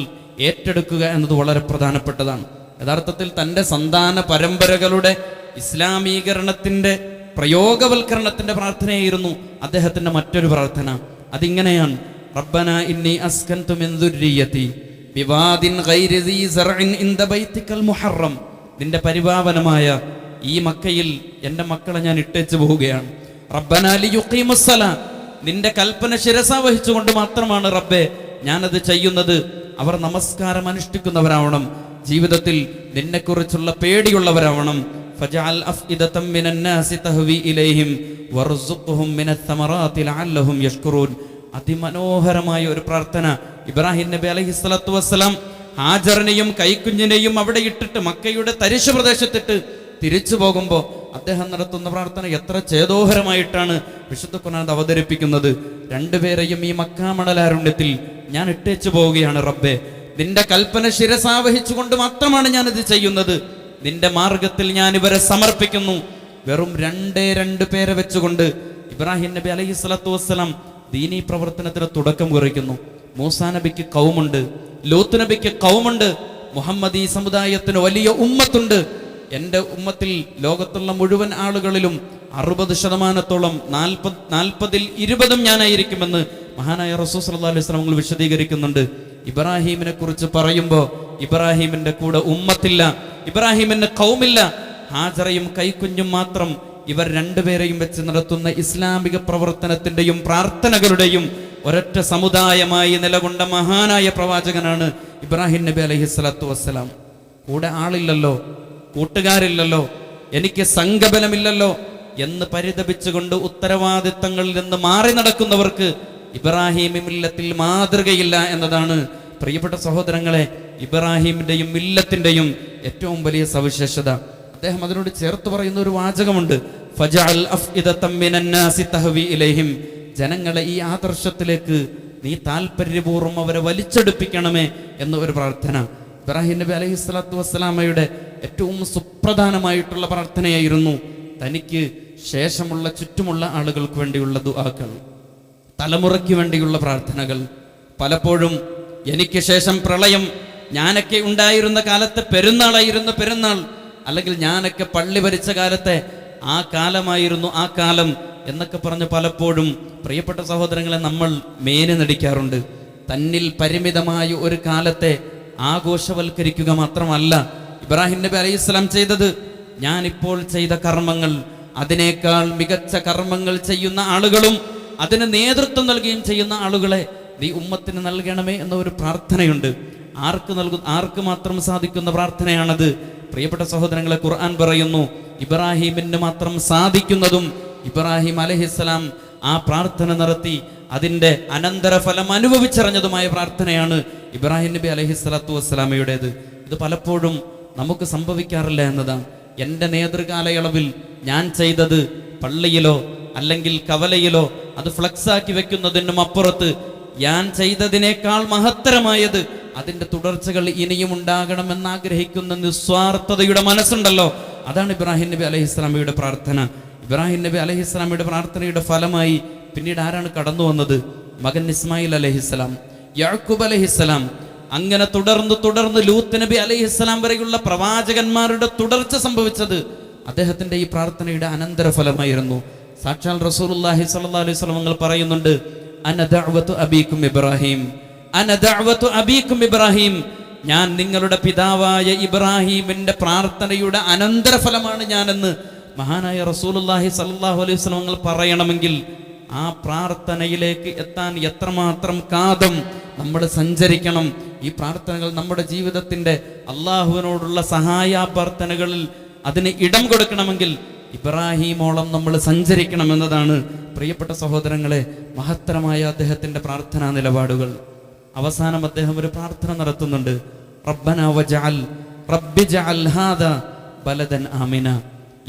ഏറ്റെടുക്കുക എന്നത് വളരെ പ്രധാനപ്പെട്ടതാണ്. യഥാർത്ഥത്തിൽ തൻ്റെ സന്താന പരമ്പരകളുടെ ഇസ്ലാമീകരണത്തിൻ്റെ പ്രയോഗവൽക്കരണത്തിൻ്റെ പ്രാർത്ഥനയായിരുന്നു അദ്ദേഹത്തിൻ്റെ മറ്റൊരു പ്രാർത്ഥന. അതിങ്ങനെയാണ്: റബ്ബനാ ഇന്നി അസ്കൻതു മിൻ ദുർരിയതി ബിവാദിൻ ഗൈരി ദീ സറഇൻ ഇൻദ ബൈതികൽ മുഹറം. നിന്റെ പരിപാവനമായ ഈ മക്കയിൽ എൻ്റെ മക്കളെ ഞാൻ ഇട്ടേച്ചു പോവുകയാണ്. റബ്ബനാ ലിയുഖീമുസ്സലാ, നിന്റെ കൽപ്പന ശിരസ വഹിച്ചുകൊണ്ട് മാത്രമാണ് റബ്ബേ ഞാനത് ചെയ്യുന്നത്. അവർ നമസ്കാരം അനുഷ്ഠിക്കുന്നവരാവണം, ജീവിതത്തിൽ നിന്നെക്കുറിച്ചുള്ള പേടിയുള്ളവരാവണം. ഫജഅൽ അഫ്ഇദതം മിനന്നാസി തഹ്വി ഇലൈഹിം വർസുഖ്ഹും മിനത്തമറാത്തി ലഅല്ലഹും യഷ്കുറൂൻ. അതിമനോഹരമായ ഒരു പ്രാർത്ഥന ഇബ്രാഹിം നബി അലൈഹിസ്സലാത്തു വസ്സലാം ഹാജറിനെയും കൈക്കുഞ്ഞിനെയും അവിടെ ഇട്ടിട്ട് മക്കയുടെ തരിശു പ്രദേശത്തിട്ട് തിരിച്ചു പോകുമ്പോൾ അദ്ദേഹം നടത്തുന്ന പ്രാർത്ഥന എത്ര ചേതോഹരമായിട്ടാണ് വിശുദ്ധ ഖുർആൻ അവതരിപ്പിക്കുന്നത്. രണ്ടുപേരെയും ഈ മക്കാമണലാരുണ്യത്തിൽ ഞാൻ ഇട്ടേച്ചു പോവുകയാണ് റബ്ബേ, നിന്റെ കൽപ്പന ശിരസാവഹിച്ചുകൊണ്ട് മാത്രമാണ് ഞാനിത് ചെയ്യുന്നത്. നിന്റെ മാർഗത്തിൽ ഞാൻ ഇവരെ സമർപ്പിക്കുന്നു. വെറും 2 പേരെ വെച്ചുകൊണ്ട് ഇബ്രാഹിം നബി അലൈഹിസ്സലാത്തു വസ്സലാം ദീനീ പ്രവർത്തനത്തിന് തുടക്കം കുറിക്കുന്നു. മൂസാ നബിക്ക് കൗമുണ്ട്, ലൂത്ത് നബിക്ക് കൗമുണ്ട്, മുഹമ്മദീ സമുദായത്തിന് വലിയ ഉമ്മത്തുണ്ട്. എൻ്റെ ഉമ്മത്തിൽ ലോകത്തുള്ള മുഴുവൻ ആളുകളിലും 60%, 40-ൽ 20 ഞാനായിരിക്കുമെന്ന് മഹാനായ റസൂൽ സല്ലല്ലാഹു അലൈഹി വസല്ലം വിശദീകരിക്കുന്നുണ്ട്. ഇബ്രാഹീമിനെ കുറിച്ച് പറയുമ്പോൾ ഇബ്രാഹീമിന്റെ കൂടെ ഉമ്മത്തില്ല, ഇബ്രാഹീമിന്റെ കൗമില്ല. ഹാജറയും കൈക്കുഞ്ഞും മാത്രം ഇവർ രണ്ടുപേരെയും വെച്ച് നടത്തുന്ന ഇസ്ലാമിക പ്രവർത്തനത്തിന്റെയും പ്രാർത്ഥനകളുടെയും ഒരൊറ്റ സമുദായമായി നിലകൊണ്ട മഹാനായ പ്രവാചകനാണ് ഇബ്രാഹിം നബി അലൈഹിസ്സലാത്തു വസ്സലാം. കൂടെ ആളില്ലല്ലോ, കൂട്ടുകാരില്ലല്ലോ, എനിക്ക് സംഘബലമില്ലല്ലോ എന്ന് പരിതപിച്ചുകൊണ്ട് ഉത്തരവാദിത്തങ്ങളിൽ നിന്ന് മാറി നടക്കുന്നവർക്ക് ഇബ്രാഹിം മില്ലത്തിൽ മാതൃകയില്ല എന്നതാണ് പ്രിയപ്പെട്ട സഹോദരങ്ങളെ ഇബ്രാഹിമിന്റെയും മില്ലത്തിന്റെയും ഏറ്റവും വലിയ സവിശേഷത. അദ്ദേഹം അതിനോട് ചേർത്ത് പറയുന്ന ഒരു വാചകമുണ്ട്, ഫജഅൽ അഫ്ഇദതം മിനന്നാസി തഹ്വി ഇലൈഹിം. ജനങ്ങളെ ഈ ആദർശത്തിലേക്ക് നീ താല്പര്യപൂർവ്വം അവരെ വലിച്ചെടുപ്പിക്കണമേ എന്ന ഒരു പ്രാർത്ഥന. ഇബ്രാഹിം നബി അലൈഹിസ്സലാത്തു വസ്സലാമയുടെ ഏറ്റവും സുപ്രധാനമായിട്ടുള്ള പ്രാർത്ഥനയായിരുന്നു തനിക്ക് ശേഷമുള്ള ചുറ്റുമുള്ള ആളുകൾക്ക് വേണ്ടിയുള്ള ദുആകൾ, തലമുറയ്ക്ക് വേണ്ടിയുള്ള പ്രാർത്ഥനകൾ. പലപ്പോഴും എനിക്ക് ശേഷം പ്രളയം, ഞാനൊക്കെ ഉണ്ടായിരുന്ന കാലത്തെ പെരുന്നാളായിരുന്നു പെരുന്നാൾ, അല്ലെങ്കിൽ ഞാനൊക്കെ പള്ളി ഭരിച്ച കാലത്തെ ആ കാലമായിരുന്നു ആ കാലം എന്നൊക്കെ പറഞ്ഞ് പലപ്പോഴും പ്രിയപ്പെട്ട സഹോദരങ്ങളെ നമ്മൾ മേനി നടിക്കാറുണ്ട്. തന്നിൽ പരിമിതമായ ഒരു കാലത്തെ ആഘോഷവൽക്കരിക്കുക മാത്രമല്ല ഇബ്രാഹിം നബി അലൈഹിസ്സലാം ചെയ്തത്. ഞാനിപ്പോൾ ചെയ്ത കർമ്മങ്ങൾ, അതിനേക്കാൾ മികച്ച കർമ്മങ്ങൾ ചെയ്യുന്ന ആളുകളും അതിന് നേതൃത്വം നൽകുകയും ചെയ്യുന്ന ആളുകളെ നീ ഉമ്മത്തിന് നൽകണമേ എന്ന ഒരു പ്രാർത്ഥനയുണ്ട്. ആർക്ക് മാത്രം സാധിക്കുന്ന പ്രാർത്ഥനയാണത്? പ്രിയപ്പെട്ട സഹോദരങ്ങളെ, ഖുർആൻ പറയുന്നു ഇബ്രാഹിമിന് മാത്രം സാധിക്കുന്നതും ഇബ്രാഹിം അലൈഹിസ്സലാം ആ പ്രാർത്ഥന നടത്തി അതിൻ്റെ അനന്തരഫലം അനുഭവിച്ചറിഞ്ഞതുമായ പ്രാർത്ഥനയാണ് ഇബ്രാഹിം നബി അലൈഹിസ്സലാത്തു വസ്സലാമയുടേത്. ഇത് പലപ്പോഴും നമുക്ക് സംഭവിക്കാറില്ല എന്നതാണ്. എൻ്റെ നേതൃകാലയളവിൽ ഞാൻ ചെയ്തത് പള്ളിയിലോ അല്ലെങ്കിൽ കവലയിലോ അത് ഫ്ലക്സാക്കി വെക്കുന്നതിനും അപ്പുറത്ത് ഞാൻ ചെയ്തതിനേക്കാൾ മഹത്തരമായത് അതിൻ്റെ തുടർച്ചകൾ ഇനിയും ഉണ്ടാകണമെന്ന് ആഗ്രഹിക്കുന്ന നിസ്വാർത്ഥതയുടെ മനസ്സുണ്ടല്ലോ, അതാണ് ഇബ്രാഹിം നബി അലൈഹിസ്സലാമയുടെ പ്രാർത്ഥന. ഇബ്രാഹിം നബി അലൈഹിസ്സലാമയുടെ പ്രാർത്ഥനയുടെ ഫലമായി പിന്നീട് ആരാണ് കടന്നു വന്നത്? മകൻ ഇസ്മായിൽ അലൈഹിസ്സലാം, യാക്കൂബ് അലൈഹിസ്സലാം, അങ്ങനെ തുടർന്ന് ലൂത്ത് നബി അലൈഹിസ്സലാം വരെയുള്ള പ്രവാചകന്മാരുടെ തുടർച്ച സംഭവിച്ചത് അദ്ദേഹത്തിന്റെ ഈ പ്രാർത്ഥനയുടെ അനന്തരഫലമായിരുന്നു. സാക്ഷാൽ റസൂലുള്ളാഹി സ്വല്ലല്ലാഹു അലൈഹി വസല്ലം പറയുന്നുണ്ട്, അന ദഅവതു അബീകും ഇബ്രാഹിം, അന ദഅവതു അബീകും ഇബ്രാഹിം, ഞാൻ നിങ്ങളുടെ പിതാവായ ഇബ്രാഹിമിന്റെ പ്രാർത്ഥനയുടെ അനന്തരഫലമാണ് ഞാനെന്ന് മഹാനായ റസൂലുള്ളാഹി സ്വല്ലല്ലാഹു അലൈഹി വസല്ലം പറയണമെങ്കിൽ ആ പ്രാർത്ഥനയിലേക്ക് എത്താൻ എത്രമാത്രം കാതം നമ്മൾ സഞ്ചരിക്കണം. ഈ പ്രാർത്ഥനകൾ നമ്മുടെ ജീവിതത്തിന്റെ അള്ളാഹുവിനോടുള്ള സഹായാഭ്യർത്ഥനകളിൽ അതിന് ഇടം കൊടുക്കണമെങ്കിൽ ഇബ്രാഹിമോളം നമ്മൾ സഞ്ചരിക്കണം എന്നതാണ് പ്രിയപ്പെട്ട സഹോദരങ്ങളെ മഹത്തരമായ അദ്ദേഹത്തിന്റെ പ്രാർത്ഥനാ നിലപാടുകൾ. അവസാനം അദ്ദേഹം ഒരു പ്രാർത്ഥന നടത്തുന്നുണ്ട്, റബ്ബന വജഅൽ റബ്ബി ജഅൽ ഹാദാ ബലദൻ ആമിന,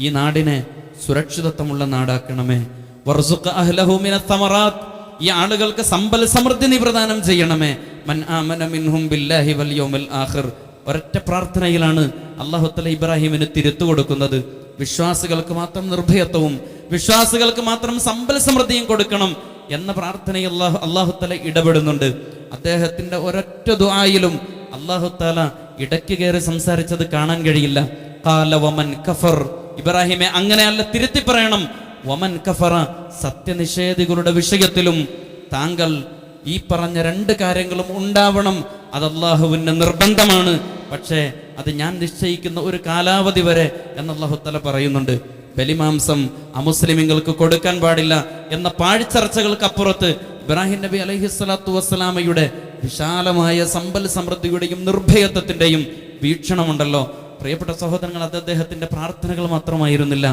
ഈ നാടിനെ സുരക്ഷിതത്വമുള്ള നാടാക്കണമേ. വർസുഖ് അഹ്ലഹു മിനസ് സമറാത്ത്, ഈ ആളുകൾക്ക് സമ്പൽ സമൃദ്ധി നീ പ്രദാനം ചെയ്യണമേ. മൻ ആമന മിൻഹും ബില്ലാഹി വൽ യൗമിൽ ആഖിർ. ഒരൊറ്റ പ്രാർത്ഥനയിലാണ് അല്ലാഹു തആല ഇബ്രാഹിമിന് തിരുത്തു കൊടുക്കുന്നത്. വിശ്വാസികൾക്ക് മാത്രം നിർഭയത്വവും വിശ്വാസികൾക്ക് മാത്രം സമ്പൽ സമൃദ്ധിയും കൊടുക്കണം എന്ന പ്രാർത്ഥനയിൽ അല്ലാഹു തആല ഇടപെടുന്നുണ്ട്. അദ്ദേഹത്തിന്റെ ഒരൊറ്റ ദുആയിലും അല്ലാഹു തആല ഇടയ്ക്ക് കയറി സംസാരിച്ചത് കാണാൻ കഴിയില്ല. ഖാല വമൻ കഫർ, ഇബ്രാഹിമെ അങ്ങനെയല്ല, തിരുത്തി പറയണം. വമൻ കഫറ, സത്യനിഷേധികളുടെ വിഷയത്തിലും താങ്കൾ ഈ പറഞ്ഞ രണ്ട് കാര്യങ്ങളും ഉണ്ടാവണം. അത് അല്ലാഹുവിന്റെ നിർബന്ധമാണ്. പക്ഷേ അത് ഞാൻ നിശ്ചയിക്കുന്ന ഒരു കാലാവധി വരെ എന്ന് അല്ലാഹു തആല പറയുന്നുണ്ട്. ബലിമാംസം അമുസ്ലിമീങ്ങൾക്ക് കൊടുക്കാൻ പാടില്ല എന്ന പാഴ്ചർച്ചകൾക്ക് അപ്പുറത്ത് ഇബ്രാഹിം നബി അലൈഹിസ്സലാത്തു വസ്സലാമയുടെ വിശാലമായ സമ്പൽ സമൃദ്ധിയുടെയും നിർഭയത്വത്തിന്റെയും വീക്ഷണമുണ്ടല്ലോ പ്രിയപ്പെട്ട സഹോദരങ്ങൾ. അത് അദ്ദേഹത്തിന്റെ പ്രാർത്ഥനകൾ മാത്രമായിരുന്നില്ല,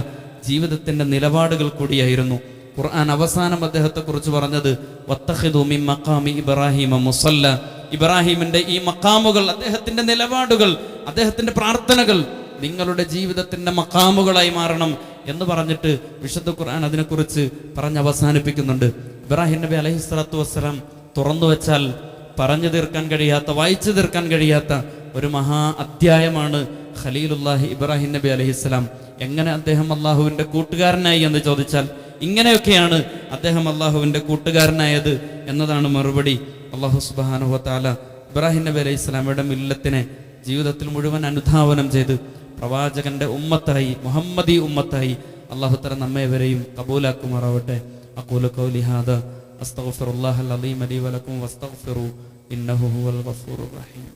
ജീവിതത്തിന്റെ നിലപാടുകൾ കൂടിയായിരുന്നു. ഖുർആൻ അവസാനം അദ്ദേഹത്തെ കുറിച്ച് പറഞ്ഞത് വത്തഖിദു മിൻ മഖാമി ഇബ്രാഹിമ മുസല്ല, ഇബ്രാഹിമിന്റെ ഈ മഖാമുകൾ, അദ്ദേഹത്തിന്റെ നിലപാടുകൾ, അദ്ദേഹത്തിന്റെ പ്രാർത്ഥനകൾ നിങ്ങളുടെ ജീവിതത്തിന്റെ മഖാമുകളായി മാറണം എന്ന് പറഞ്ഞിട്ട് വിശുദ്ധ ഖുർആൻ അതിനെക്കുറിച്ച് പറഞ്ഞ് അവസാനിപ്പിക്കുന്നുണ്ട്. ഇബ്രാഹിം നബി അലൈഹിസ്സലാത്തു വസ്സലാം തുറന്നു വെച്ചാൽ പറഞ്ഞു തീർക്കാൻ കഴിയാത്ത, വായിച്ചു തീർക്കാൻ കഴിയാത്ത ഒരു മഹാ അധ്യായമാണ് ഖലീലുല്ലാഹി ഇബ്രാഹിം നബി അലൈഹിസ്സലാം. എങ്ങനെ അദ്ദേഹം അള്ളാഹുവിന്റെ കൂട്ടുകാരനായി എന്ന് ചോദിച്ചാൽ ഇങ്ങനെയൊക്കെയാണ് അദ്ദേഹം അള്ളാഹുവിൻ്റെ കൂട്ടുകാരനായത് എന്നതാണ് മറുപടി. അള്ളാഹു സുബ്ഹാനഹു വ തആല ഇബ്രാഹിം നബി അലൈഹി സ്വലാമയുടെ മില്ലത്തിനെ ജീവിതത്തിൽ മുഴുവൻ അനുധാവനം ചെയ്ത് പ്രവാചകന്റെ ഉമ്മത്തായി, മുഹമ്മദി ഉമ്മത്തായി അള്ളാഹു തആല നമ്മേവരെയും കബൂലാക്കുമാറാവട്ടെ. അഖൂലു ഖൗലി ഹാദാ അസ്തഗ്ഫിറുല്ലാഹൽ അലീം ലി വലക്കും വസ്തഗ്ഫിറു ഇന്നഹു ഹുവൽ ഗഫൂറുർ റഹീം.